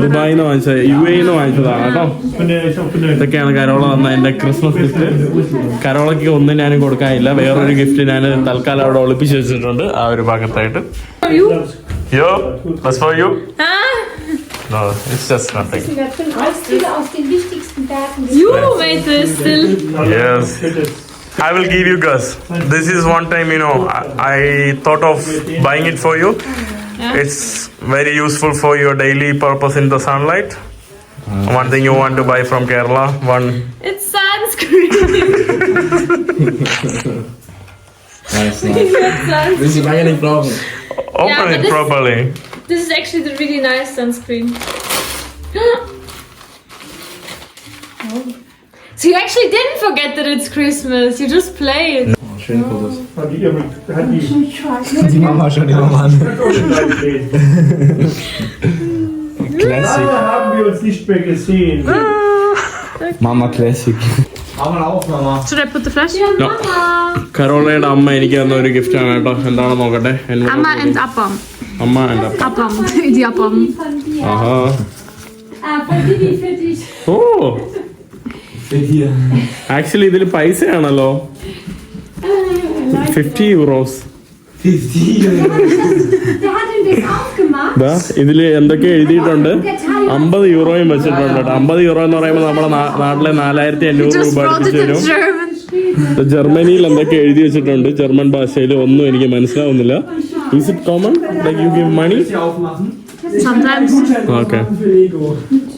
ദുബായിന്ന് വാങ്ങിച്ചത്, UAE വാങ്ങിച്ചതാണ് കേട്ടോ. ഇതൊക്കെയാണ് കരോള തന്ന എൻ്റെ ക്രിസ്മസ് ഗിഫ്റ്റ്. കരോളയ്ക്ക് ഒന്നും ഞാൻ കൊടുക്കാനില്ല. വേറൊരു ഗിഫ്റ്റ് ഞാൻ തൽക്കാലം അവിടെ ഒളിപ്പിച്ച് വെച്ചിട്ടുണ്ട് ആ ഒരു ഭാഗത്തായിട്ട്. You? Yo, that's for you? Ah, No, it's just nothing. you made this still. Yes. I will give you guys. This is one time, I thought of buying it for you. Yeah. It's very useful for your daily purpose in the sunlight. One thing you want to buy from Kerala. It's sunscreen. Nice, nice. Will sie lange nicht brauchen. Open but it this- properly. This is actually the really nice sunscreen. So you actually didn't forget that it's Christmas. You just played. Oh, schöne Fotos. Hat die Die Mama schon immer mal an. Classic. Lange haben wir uns nicht mehr gesehen. Mama Classic. Mach mal auf, Mama. Should I put the flash? No. കരോളയുടെ അമ്മ എനിക്ക് തന്ന ഒരു ഗിഫ്റ്റ് ആണ് കേട്ടോ. എന്താണെന്ന് നോക്കട്ടെ. Amma and Appam. അമ്മ എൻ്റെ അപ്പ. Appam. Die Appam. ആഹാ. ഓ, Hier. ആക്ച്വലി ഇതിൽ പൈസയാണല്ലോ. 50 euros. 50. ദാ ഇതില് എന്തൊക്കെ എഴുതിയിട്ടുണ്ട്. 50 യൂറോയും വെച്ചിട്ടുണ്ട് കേട്ടോ. 50 യൂറോ എന്ന് പറയുമ്പോൾ നമ്മുടെ നാട്ടിലെ 4500 Just രൂപ wrote അടുപ്പിച്ച് it in തരും. German. ജർമ്മനിയിൽ എന്തൊക്കെ എഴുതി വെച്ചിട്ടുണ്ട് ജർമ്മൻ ഭാഷയിൽ ഒന്നും എനിക്ക് മനസ്സിലാവുന്നില്ല. Is it common? Like you give money? Sometimes. Okay.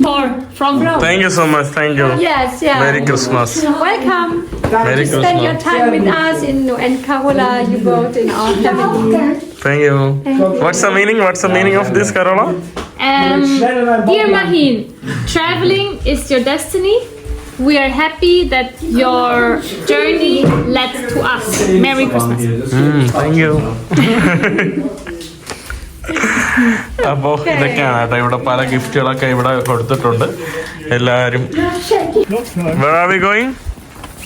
from Rome. Thank you so much. Thank you. Yes, yeah. Merry Christmas. Welcome. Merry Spend your Christmas. time with us and Carola, you both in our family. Thank you. What's the meaning? What's the meaning of this, Carola? Dear Mahin, traveling is your destiny. We are happy that your journey led to us. Merry Christmas. Thank you. അപ്പോൾ ഇതൊക്കെയാണ് കേട്ടോ, ഇവിടെ പല ഗിഫ്റ്റുകളൊക്കെ ഇവിടെ കൊടുത്തിട്ടുണ്ട് എല്ലാവരും. Where are we going?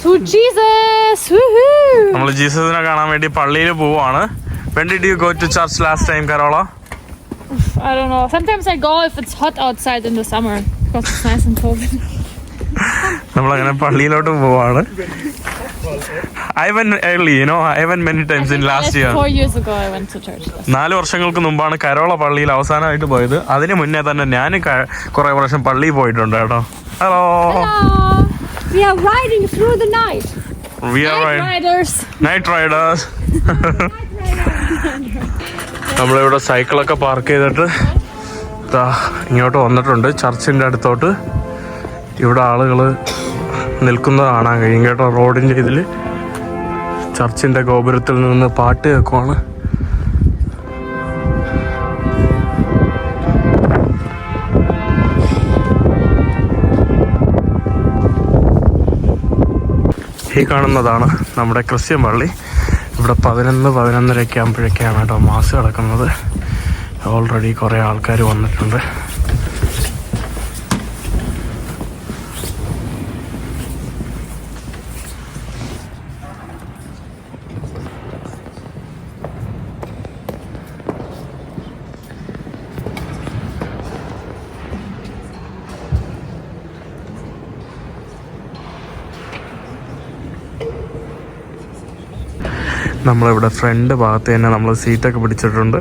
To Jesus! Woohoo! നമ്മൾ ജീസസിനെ കാണാൻ വേണ്ടി പള്ളിയിൽ പോവാണ്. When did you go to church last time, Carola? I don't know. Sometimes I go if it's hot outside in the summer because it's nice and cold. നമ്മളങ്ങനെ പള്ളിയിലോട്ട് പോവാണ്. I went early, you know. I went many times in last year. 4 years ago I went to church. 4 വർഷങ്ങൾക്ക് മുമ്പാണ് കരോള പള്ളിയിൽ അവസാനമായിട്ട് പോയത്. അതിന് മുന്നേ തന്നെ ഞാൻ കുറെ പ്രാവശ്യം പള്ളിയിൽ പോയിട്ടുണ്ട് കേട്ടോ. Hello. We are riding through the night. We are Riders. Night riders. നമ്മളിവിടെ സൈക്കിളൊക്കെ പാർക്ക് ചെയ്തിട്ട് ഇങ്ങോട്ട് വന്നിട്ടുണ്ട് ചർച്ചിൻ്റെ അടുത്തോട്ട്. ഇവിടെ ആളുകൾ നിൽക്കുന്നത് കാണാൻ കഴിയും കേട്ടോ. റോഡിൻ്റെ ഇതിൽ ചർച്ചിൻ്റെ ഗോപുരത്തിൽ നിന്ന് പാട്ട് കേൾക്കുവാണ്. ഈ കാണുന്നതാണ് നമ്മുടെ ക്രിസ്ത്യൻ പള്ളി. ഇവിടെ 11-11:30 ആകുമ്പോഴൊക്കെയാണ് കേട്ടോ മാസ് കിടക്കുന്നത്. ഓൾറെഡി കുറേ ആൾക്കാർ വന്നിട്ടുണ്ട്. നമ്മളിവിടെ ഫ്രണ്ട് ഭാഗത്ത് തന്നെ നമ്മൾ സീറ്റൊക്കെ പിടിച്ചിട്ടുണ്ട്.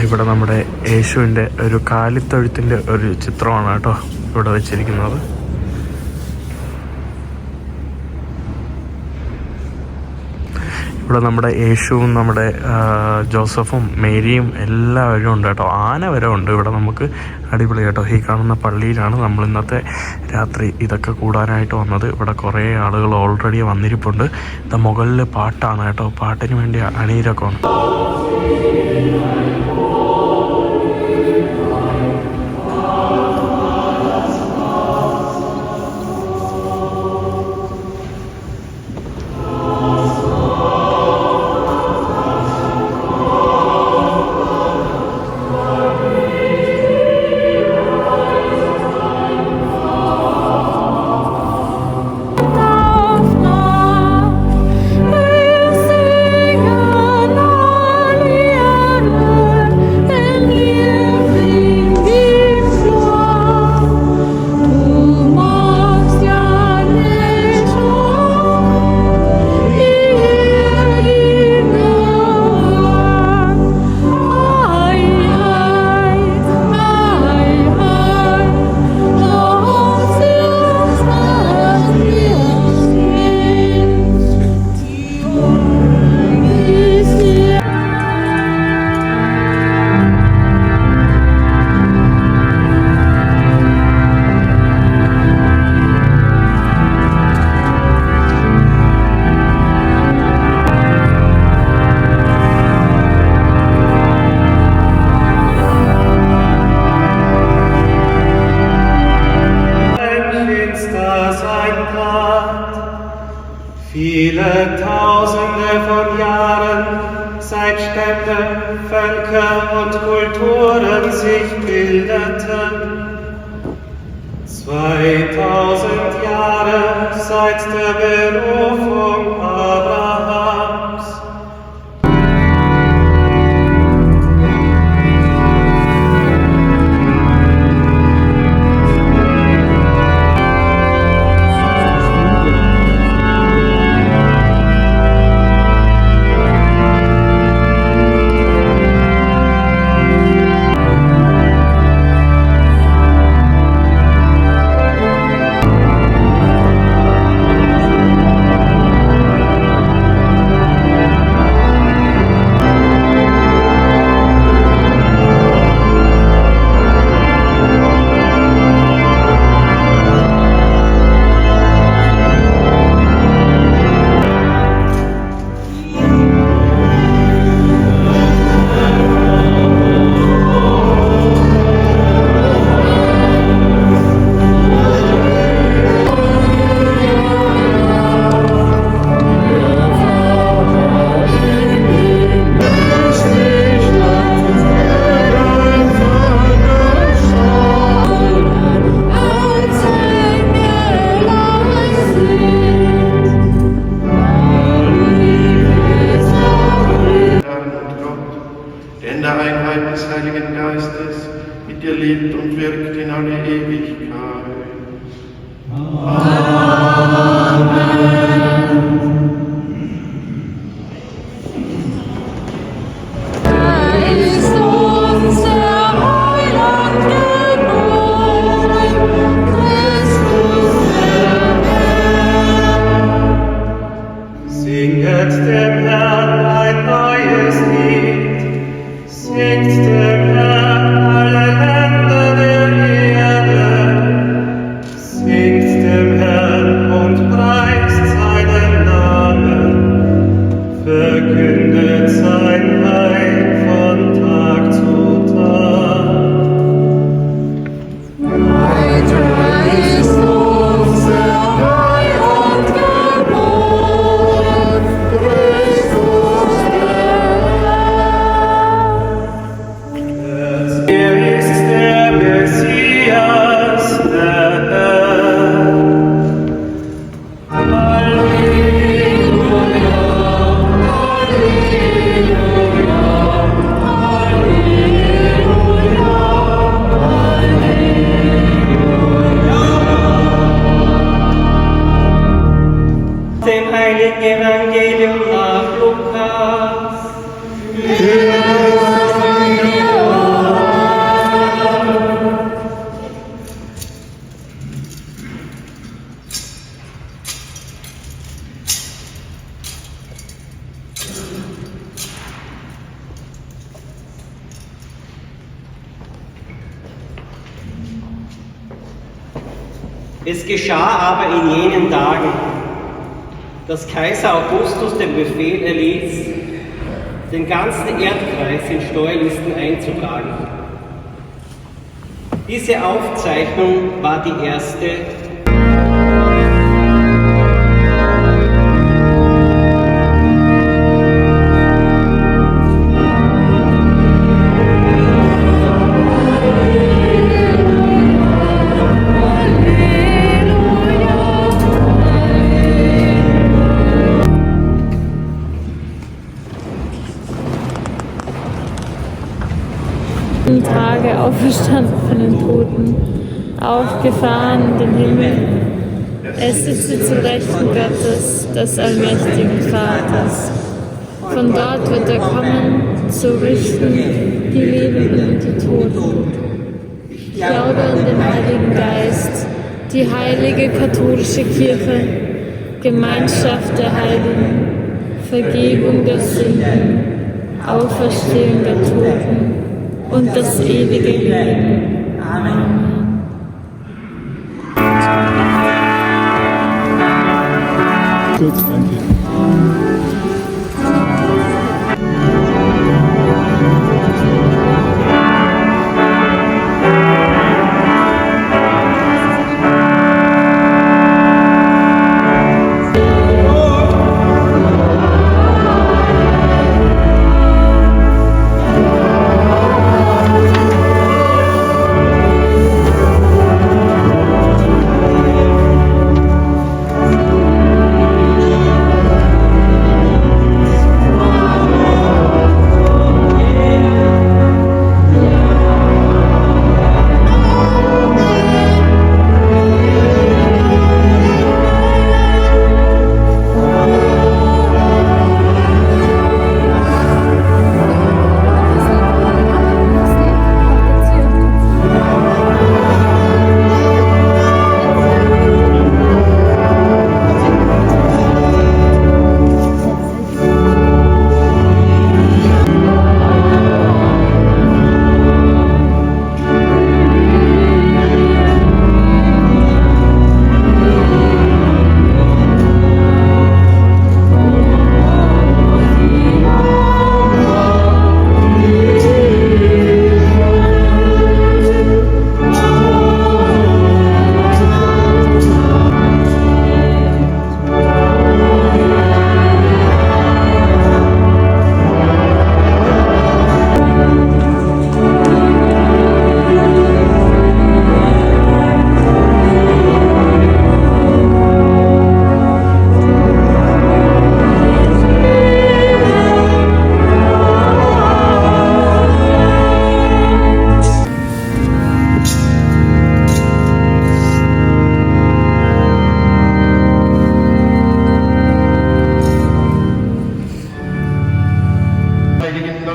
ഇവിടെ നമ്മുടെ യേശുവിൻ്റെ ഒരു കാലിത്തൊഴുത്തിൻ്റെ ഒരു ചിത്രമാണ് കേട്ടോ ഇവിടെ വെച്ചിരിക്കുന്നത്. ഇവിടെ നമ്മുടെ യേശുവും നമ്മുടെ ജോസഫും മേരിയും എല്ലാവരും ഉണ്ട് കേട്ടോ. ആന വരെ ഉണ്ട് ഇവിടെ. നമുക്ക് അടിപൊളി കേട്ടോ. ഈ കാണുന്ന പള്ളിയിലാണ് നമ്മൾ ഇന്നത്തെ രാത്രി ഇതൊക്കെ കൂടാനായിട്ട് വന്നത്. ഇവിടെ കുറേ ആളുകൾ ഓൾറെഡി വന്നിരിപ്പുണ്ട്. ഇത് മുകളിൽ പാട്ടാണ് കേട്ടോ. പാട്ടിന് വേണ്ടി അണിയിലൊക്കെ വന്നു. Viele Tausende von Jahren, seit Stämme, Völker und Kulturen sich bildeten. 2000 Jahre seit der Berufung Abrahams. der Einheit des Heiligen Geistes, mit dir lebt und wirkt in alle Ewigkeit. Singet dem Herrn ein neues Lied, singt dem Herrn alle Länder der Erde, singt dem Herrn und preist seinen Namen, verkündet sein Heil von Tag zu Tag. Er ist der Messias, der Herr. Halleluja, Halleluja, Halleluja. Dem heiligen Evangelium nach Lukas. Es geschah aber in jenen Tagen, dass Kaiser Augustus den Befehl erließ, den ganzen Erdkreis in Steuerlisten einzutragen. Diese Aufzeichnung war die erste. Tage auferstanden von den Toten, aufgefahren in den Himmel. Er sitze zu Rechten Gottes, des allmächtigen Vaters. Von dort wird er kommen, zu richten die Lebenden und die Toten. Ich glaube an den Heiligen Geist, die heilige katholische Kirche, Gemeinschaft der Heiligen, Vergebung der Sünden, Auferstehung der Toten und das ewige Leben. Amen. Gut, danke.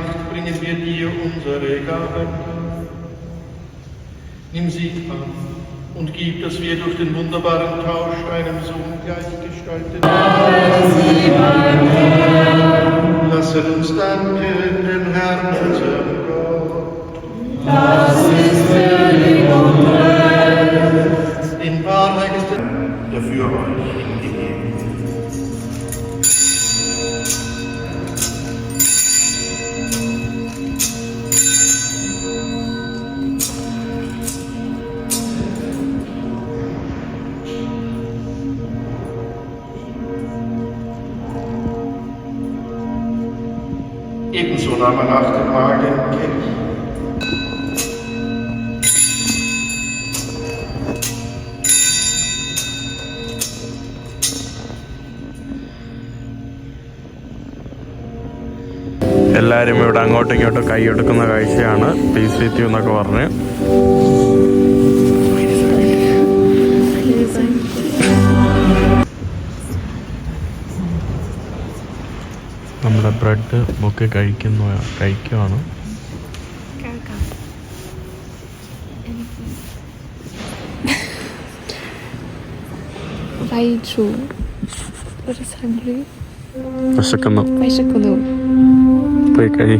Nacht bringen wir dir unsere Gaben. Nimm sie an und gib, dass wir durch den wunderbaren Tausch deinem Sohn gleichgestaltet werden. Lasset uns danken dem Herrn, unserem Gott. Das ist würdig und recht. In Wahrheit ist der für euch gegeben. Ebenso nahm er nach dem Mahl den Kelch. എല്ലാവരും ഇവിടെ അങ്ങോട്ടും ഇങ്ങോട്ടും കൈയെടുക്കുന്ന കാഴ്ചയാണ് പീസ് വിത്ത് യു എന്നൊക്കെ പറഞ്ഞ്. നമ്മുടെ ബ്രെഡ് ഒക്കെ കഴിക്കുവാണ്. Vaichu. What is hungry? വിശക്കുന്നു. Vaishakunu. പോയി കഴി.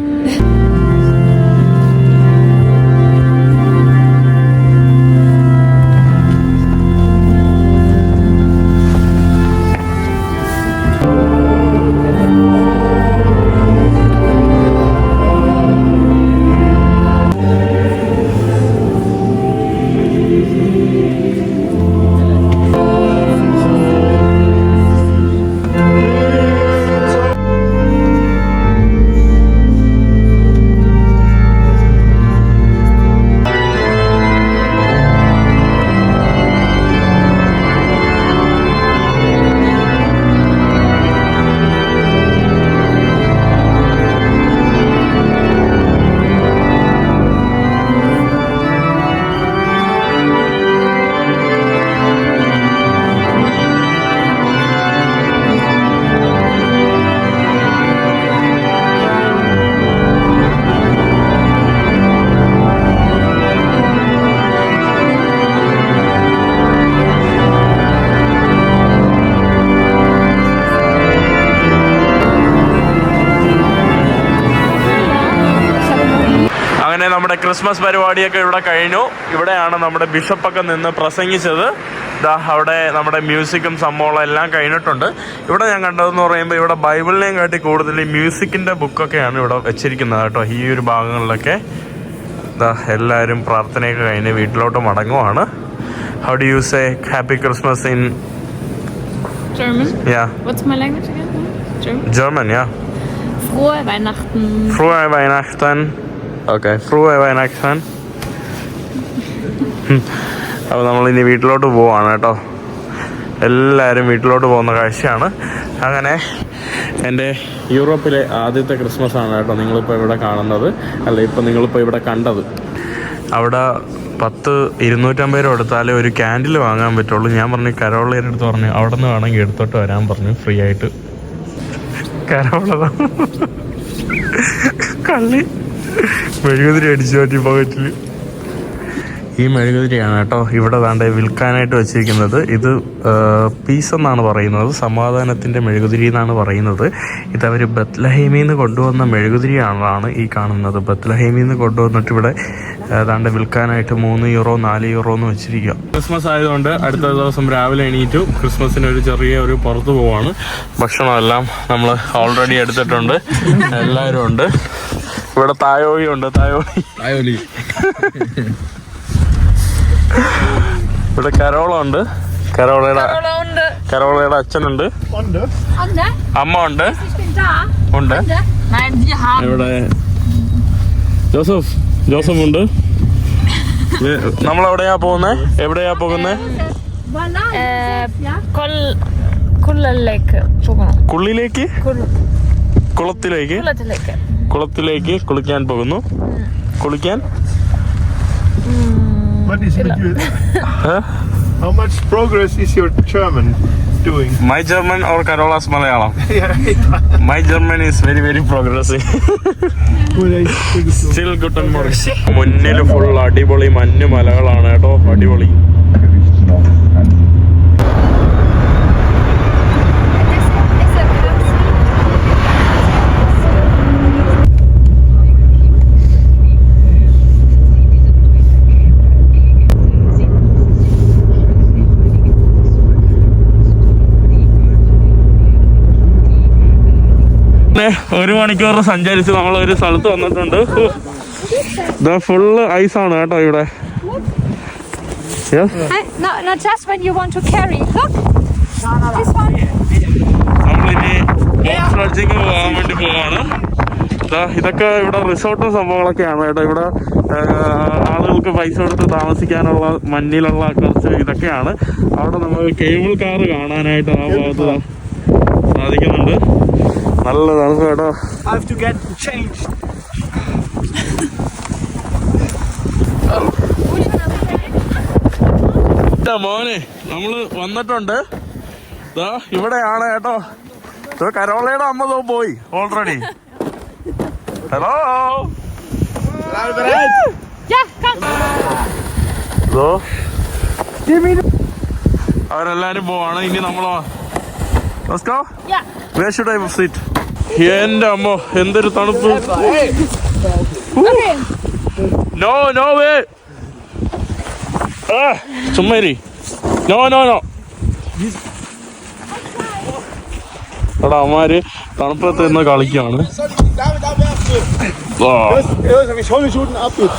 നമ്മുടെ ക്രിസ്മസ് പരിപാടിയൊക്കെ ഇവിടെ കഴിഞ്ഞു. ഇവിടെയാണ് നമ്മുടെ ബിഷപ്പൊക്കെ നിന്ന് പ്രസംഗിച്ചത്. ഇതാ അവിടെ നമ്മുടെ മ്യൂസിക്കും സംഭവങ്ങളും എല്ലാം കഴിഞ്ഞിട്ടുണ്ട്. ഇവിടെ ഞാൻ കണ്ടതെന്ന് പറയുമ്പോൾ ഇവിടെ ബൈബിളിനെയും കാട്ടി കൂടുതൽ ഈ മ്യൂസിക്കിൻ്റെ ബുക്കൊക്കെയാണ് ഇവിടെ വെച്ചിരിക്കുന്നത് കേട്ടോ. ഈ ഒരു ഭാഗങ്ങളിലൊക്കെ ഇതാ എല്ലാവരും പ്രാർത്ഥനയൊക്കെ കഴിഞ്ഞ് വീട്ടിലോട്ട് മടങ്ങുവാണ്. How do you say happy Christmas in German? Yeah. What's my language again? German, yeah. Frohe Weihnachten. Frohe Weihnachten. Okay, Frohe Weihnachten. അപ്പോൾ നമ്മളിനി വീട്ടിലോട്ട് പോവാണ് കേട്ടോ. എല്ലാവരും വീട്ടിലോട്ട് പോകുന്ന കാഴ്ചയാണ്. അങ്ങനെ എൻ്റെ യൂറോപ്പിലെ ആദ്യത്തെ ക്രിസ്മസ് ആണ് കേട്ടോ നിങ്ങളിപ്പോൾ ഇവിടെ കാണുന്നത്. അല്ല, ഇപ്പോൾ നിങ്ങളിപ്പോൾ ഇവിടെ കണ്ടത്. അവിടെ 250 രൂപ എടുത്താലേ ഒരു ക്യാൻഡിൽ വാങ്ങാൻ പറ്റുള്ളൂ. ഞാൻ പറഞ്ഞു കരോളയുടെ അടുത്ത് പറഞ്ഞു അവിടെ നിന്ന് വേണമെങ്കിൽ എടുത്തോട്ട് വരാൻ പറഞ്ഞു ഫ്രീ ആയിട്ട്. കരോള കള്ളി മെഴുകുതിരി അടിച്ചു മാറ്റി പോകറ്റിൽ. ഈ മെഴുകുതിരിയാണ് കേട്ടോ ഇവിടെ ദാണ്ടെ വിൽക്കാനായിട്ട് വെച്ചിരിക്കുന്നത്. ഇത് പീസ് എന്നാണ് പറയുന്നത്, സമാധാനത്തിൻ്റെ മെഴുകുതിരി എന്നാണ് പറയുന്നത്. ഇതവർ ബത്ലഹേമിൽ നിന്ന് കൊണ്ടുവന്ന മെഴുകുതിരിയാണതാണ് ഈ കാണുന്നത്. ബത്ലഹേമിൽ നിന്ന് കൊണ്ടുവന്നിട്ട് ഇവിടെ ദാണ്ടെ വിൽക്കാനായിട്ട് 3 യൂറോ 4 യൂറോ എന്ന് വെച്ചിരിക്കുക. ക്രിസ്മസ് ആയതുകൊണ്ട് അടുത്ത ദിവസം രാവിലെ എണീറ്റു ക്രിസ്മസിന് ഒരു പുറത്ത് പോവാണ്. ഭക്ഷണമെല്ലാം നമ്മൾ ഓൾറെഡി എടുത്തിട്ടുണ്ട്. എല്ലാവരും ഉണ്ട് ഇവിടെ. തായോളി ഉണ്ട്. തായോളി ഇവിടെ കരോളുണ്ട്. കരോളയുടെ അച്ഛനുണ്ട്, അമ്മ ഉണ്ട്. ഇവിടെ ജോസഫ് ഉണ്ട്. നമ്മളെവിടെയാ പോകുന്നത്? എവിടെയാ പോകുന്നത്? കുള്ളിലേക്ക്, കുളത്തിലേക്ക് കുളിക്കാൻ പോകുന്നു. കുളിക്കാൻ How much progress is your German doing? My German or Carola's Malayalam? Yeah, My German is very very progressive. Still good and more. മുന്നിൽ ഫുൾ അടിപൊളി മഞ്ഞ് മലകളാണ് കേട്ടോ, അടിപൊളി. ഒരു മണിക്കൂർ സഞ്ചരിച്ച് നമ്മൾ ഒരു സ്ഥലത്ത് വന്നിട്ടുണ്ട്. ഇത് ഫുള്ള് ഐസാണ് കേട്ടോ ഇവിടെ. Not just when you want to carry. Look, this one. നമ്മളിനി ബോട്ട് ലോഡ്ജിങ് പോകാൻ വേണ്ടി പോവാണ്. ഇതൊക്കെ ഇവിടെ റിസോർട്ടും സംഭവങ്ങളൊക്കെയാണ് കേട്ടോ. ഇവിടെ ആളുകൾക്ക് പൈസ കൊടുത്ത് താമസിക്കാനുള്ള മഞ്ഞിലുള്ള കുറച്ച് ഇതൊക്കെയാണ്. അവിടെ നമുക്ക് കേബിൾ കാർ കാണാനായിട്ട് ആ ഭാഗത്ത് സാധിക്കുന്നുണ്ട്. നല്ലതാണ് കേട്ടോ. മോനെ നമ്മള് വന്നിട്ടുണ്ട്. ഇവിടെയാണ് കേട്ടോ. കരോളയുടെ അമ്മ പോയി ഓൾറെഡി. ഹലോ, അവരെല്ലാരും പോവാണ്. ഇനി നമ്മളോ എന്റെ അമ്മ എന്തൊരു തണുപ്പ്. നോ നോ വേ, ചുമ്മാരി. No no no. എടാ അമ്മമാര് തണുപ്പത്ത് നിന്ന് കളിക്കുകയാണ്.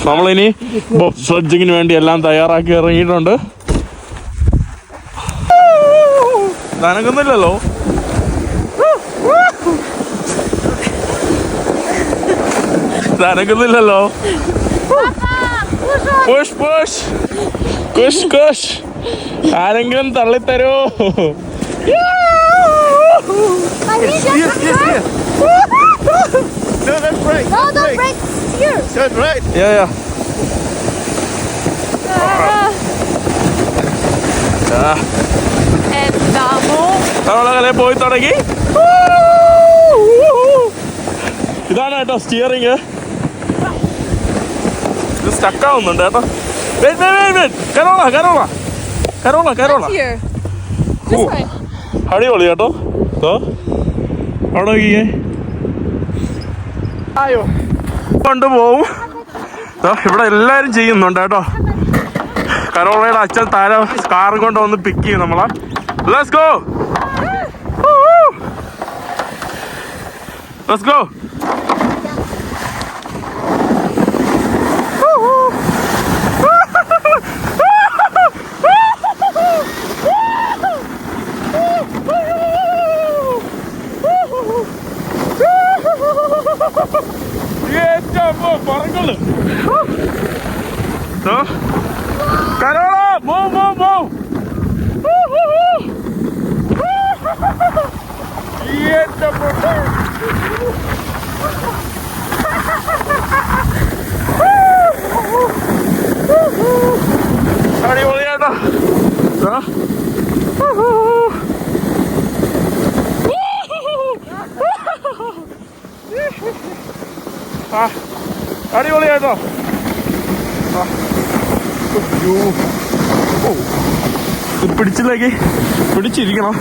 നമ്മളിനി സ്ലെഡ്ജിങ്ങിന് വേണ്ടി എല്ലാം തയ്യാറാക്കി ഇറങ്ങിയിട്ടുണ്ട്. നനങ്ങുന്നില്ലല്ലോ. നനങ്ങുന്നില്ലല്ലോ. പുഷ് പുഷ് കുഷ് കുഷ്. ആരെങ്കിലും തള്ളിത്തരോ? No, that's right. No, don't break here. That's right. Yeah. നമ്മളങ്ങനെ പോയി തുടങ്ങി. ഇതാണ് കേട്ടോ സ്റ്റിയറിങ്. ഇത് സ്റ്റക്കാവുന്നുണ്ട് കേട്ടോ. കരോള അടിപൊളി കേട്ടോ. അവിടെ നോക്കിയേ കൊണ്ടുപോവും. ഇവിടെ എല്ലാരും ചെയ്യുന്നുണ്ട് കേട്ടോ. കരോളയുടെ അച്ഛൻ താര കാറും കൊണ്ട് വന്ന് പിക്ക് ചെയ്യും നമ്മളെ. Let's go, let's go. പറഞ്ഞോളൂ. Carola move. അടിപൊളിയാട്ടോ. അടിപൊളിയാട്ടോ. പിടിച്ചില്ലേക്ക് പിടിച്ചിരിക്കണം.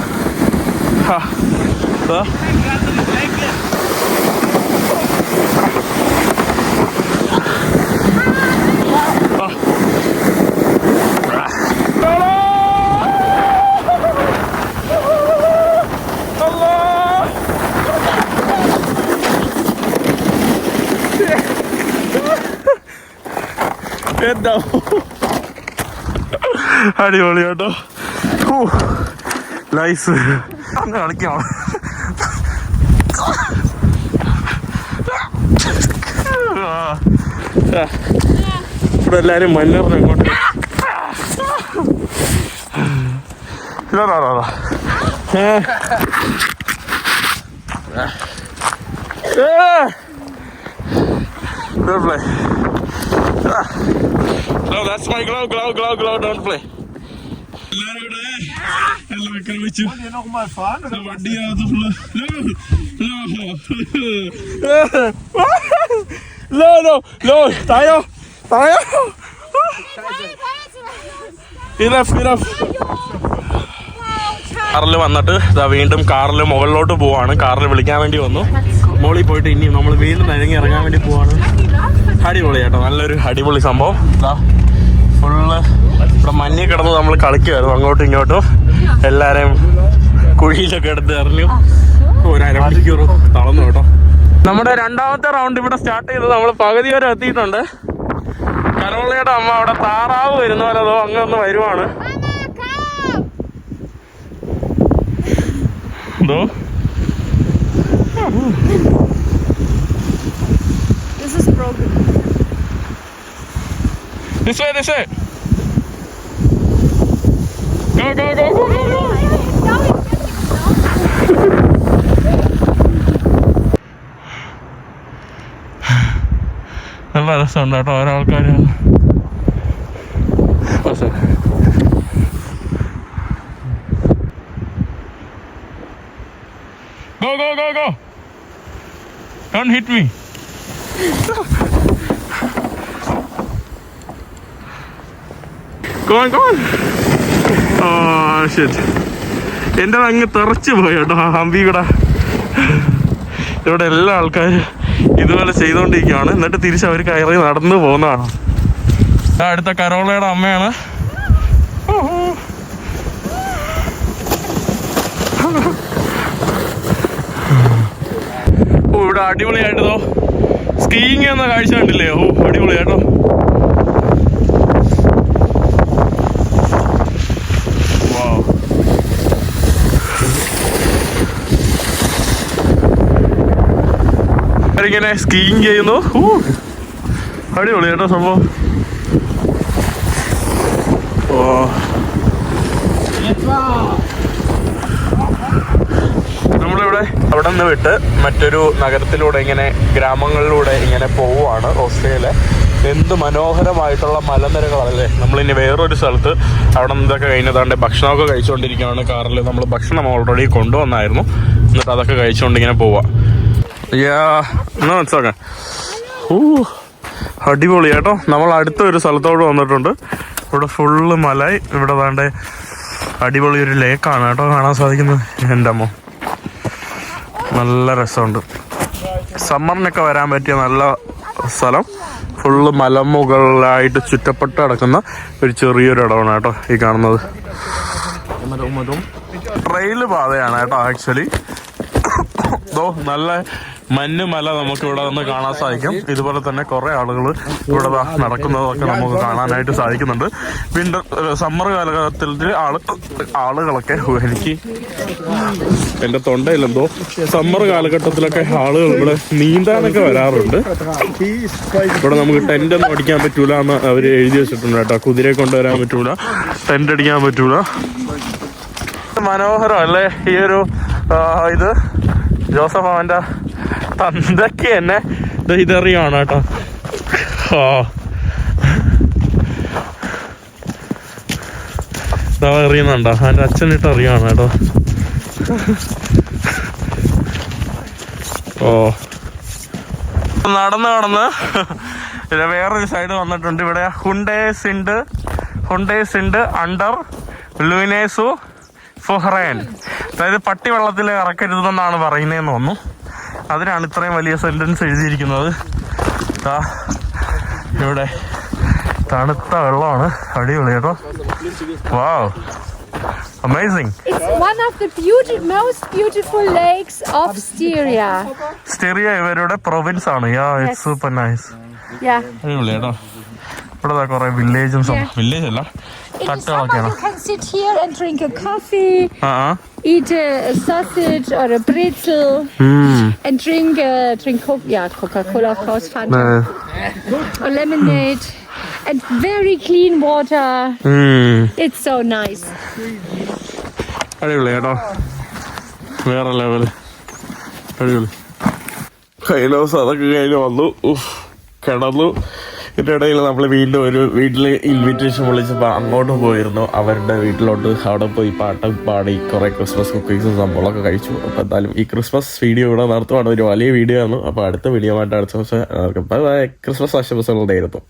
എന്താ അടിപൊളി കേട്ടോ. നൈസ്. അന്ന് കളിക്കാം. ഇവിടെ എല്ലാരും മഞ്ഞറിന് അങ്ങോട്ട് Don't play. No, that's my glove. Don't play. എല്ലാം ആക്രമിച്ചു. വണ്ടിയാകത്ത് ഫുള്ള് തായോ തായോ. കാറിൽ വന്നിട്ട് ഇതാ വീണ്ടും കാറിൽ മുകളിലോട്ട് പോവാണ്. കാറിൽ വിളിക്കാൻ വേണ്ടി വന്നു. മോളിൽ പോയിട്ട് ഇനി നമ്മൾ വീണ്ടും നിരങ്ങി ഇറങ്ങാൻ വേണ്ടി പോവാണ്. അടിപൊളി കേട്ടോ, നല്ലൊരു അടിപൊളി സംഭവം. ഇതാ ഫുള്ള് ഇവിടെ മഞ്ഞിൽ കിടന്ന് നമ്മൾ കളിക്കുമായിരുന്നു അങ്ങോട്ടും ഇങ്ങോട്ടും. എല്ലാരെയും കുഴിയിലൊക്കെ എടുത്ത് എറിഞ്ഞു. ഒരു അരമണിക്കൂർ തളർന്നു കേട്ടോ. നമ്മുടെ രണ്ടാമത്തെ റൗണ്ട് ഇവിടെ സ്റ്റാർട്ട് ചെയ്തത് നമ്മൾ പകുതി വരെ എത്തിയിട്ടുണ്ട്. കരോളയുടെ അമ്മ അവിടെ താറാവ് വരുന്ന പോലെ അതോ അങ്ങൊന്ന് വരുവാണ്. എന്തോ This is broken. This way, this way. Go, go, go, go, go, go. നല്ല രസമുണ്ട് കേട്ടോ ഓരോ ആൾക്കാർ. Go, go, go, go. Don't hit me. Go on, go on. Oh, shit. എൻ്റെ അങ്ങ് തെറച്ചു പോയി കേട്ടോ ഹമ്പി കൂടെ. ഇവിടെ എല്ലാ ആൾക്കാരും ഇതുപോലെ ചെയ്തുകൊണ്ടിരിക്കുകയാണ്. എന്നിട്ട് തിരിച്ച് അവർ കയറി നടന്നു പോകുന്നതാണ്. അടുത്ത കരോളയുടെ അമ്മയാണ്. ഓ ഇവിടെ അടിപൊളിയായിട്ടോ സ്കീയിങ് എന്ന കാഴ്ച കണ്ടില്ലേ? ഓ അടിപൊളിയായിട്ടോ. ഇങ്ങനെ സ്കീയിങ് ചെയ്യുന്നു. അടിപൊളി കേട്ടോ സംഭവം. ഓ നമ്മളിവിടെ അവിടെ നിന്ന് വിട്ട് മറ്റൊരു നഗരത്തിലൂടെ ഇങ്ങനെ ഗ്രാമങ്ങളിലൂടെ ഇങ്ങനെ പോവുകയാണ്. ഓസ്ട്രേലിയ എന്ത് മനോഹരമായിട്ടുള്ള മലനിരകളല്ലേ. നമ്മളിനി വേറൊരു സ്ഥലത്ത് അവിടെ നിന്ന് ഇതൊക്കെ കഴിഞ്ഞതാണ്ട് ഭക്ഷണമൊക്കെ കഴിച്ചുകൊണ്ടിരിക്കുകയാണ്. കാറിൽ നമ്മൾ ഭക്ഷണം ഓൾറെഡി കൊണ്ടുവന്നായിരുന്നു. എന്നിട്ട് അതൊക്കെ കഴിച്ചുകൊണ്ട് ഇങ്ങനെ പോവാം. മനസ്സിലാക്കാൻ അടിപൊളി കേട്ടോ. നമ്മൾ അടുത്തൊരു സ്ഥലത്തോട് വന്നിട്ടുണ്ട്. ഇവിടെ ഫുള്ള് മലായി. ഇവിടെ വേണ്ട അടിപൊളി ഒരു ലേക്കാണ് കേട്ടോ കാണാൻ സാധിക്കുന്നത്. എൻ്റെ അമ്മ നല്ല രസമുണ്ട്. സമ്മറിനൊക്കെ വരാൻ പറ്റിയ നല്ല സ്ഥലം. ഫുള്ള് മലമുകളിലായിട്ട് ചുറ്റപ്പെട്ട് കിടക്കുന്ന ഒരു ചെറിയൊരു ഇടമാണ് കേട്ടോ ഈ കാണുന്നത്. ട്രെയില് പാതയാണ് കേട്ടോ ആക്ച്വലി. നല്ല മഞ്ഞുമല നമുക്ക് ഇവിടെ നിന്ന് കാണാൻ സാധിക്കും. ഇതുപോലെ തന്നെ കുറെ ആളുകൾ ഇവിടെ നടക്കുന്നതൊക്കെ നമുക്ക് കാണാനായിട്ട് സാധിക്കുന്നുണ്ട്. സമ്മർ കാലഘട്ടത്തിൽ ആളുകളൊക്കെ എനിക്ക് എന്റെ തൊണ്ടയിലെന്തോ സമ്മർ കാലഘട്ടത്തിലൊക്കെ ആളുകൾ ഇവിടെ നീന്താനൊക്കെ വരാറുണ്ട്. ഇവിടെ നമുക്ക് ടെന്റ് ഒന്നും അടിക്കാൻ പറ്റൂല എന്ന് അവർ എഴുതി വെച്ചിട്ടുണ്ട് കേട്ടോ. കുതിരയെ കൊണ്ടുവരാൻ പറ്റൂല, ടെന്റ് അടിക്കാൻ പറ്റൂല. മനോഹരം അല്ലേ ഈ ഒരു ഇത്. ജോസഫ് അവൻ്റെ തന്തയ്ക്ക് തന്നെ ഇതറിയാണ് കേട്ടോ. എറിയുന്നുണ്ടോ? അവൻ്റെ അച്ഛനിട്ട് അറിയാണ് കേട്ടോ. നടന്ന് നടന്ന് വേറൊരു സൈഡ് വന്നിട്ടുണ്ട്. ഇവിടെ ഹുണ്ടേ സിണ്ട് അണ്ടർ ലൂനേസു ഫൊഹ്റേൻ. അതായത് പട്ടി വെള്ളത്തിൽ ഇറക്കരുതെന്നാണ് പറയുന്നതെന്ന് തോന്നുന്നു. അതിനാണ് ഇത്രയും വലിയ സെന്റൻസ് എഴുതിയിരിക്കുന്നത്. ഇവിടെ തണുത്ത വെള്ളമാണ്. അടിപൊളി കേട്ടോ. വാവ്, amazing. It's one of the most beautiful lakes of Styria. Styria ഇവരുടെ പ്രൊവിൻസ് ആണ്. It's super nice. അടിപൊളി കേട്ടോ. ഇവിടെ കുറെ വില്ലേജും വില്ലേജ് അല്ല തട്ടുകളൊക്കെയാണ്. You can sit here and drink a coffee, eat a sausage or a brezel, and drink Coca-Cola, of course, Fanta, or lemonade, and very clean water. It's so nice. അടിപൊളി കേട്ടോ, വേറെ ലെവല്. അടിപൊളി. കഴിഞ്ഞ ദിവസം അതൊക്കെ കഴിഞ്ഞ് വന്നു, കിടന്നു. ഇതിൻ്റെ ഇടയിൽ നമ്മൾ വീണ്ടും ഒരു വീട്ടിൽ ഇൻവിറ്റേഷൻ വിളിച്ചപ്പോൾ അങ്ങോട്ട് പോയിരുന്നു. അവരുടെ വീട്ടിലോട്ട് അവിടെ പോയി പാട്ടൊക്കെ പാടി കുറേ ക്രിസ്മസ് കുക്കീസും സംഭവങ്ങളൊക്കെ കഴിച്ചു. അപ്പോൾ എന്തായാലും ഈ ക്രിസ്മസ് വീഡിയോ ഇവിടെ നടത്തുവാണ്. ഒരു വലിയ വീഡിയോ ആണ്. അപ്പോൾ അടുത്ത വീഡിയോ ആയിട്ട് അടുത്ത ദിവസം ബൈ. ക്രിസ്മസ് ആശംസകളുടെ ആയിരുന്നു.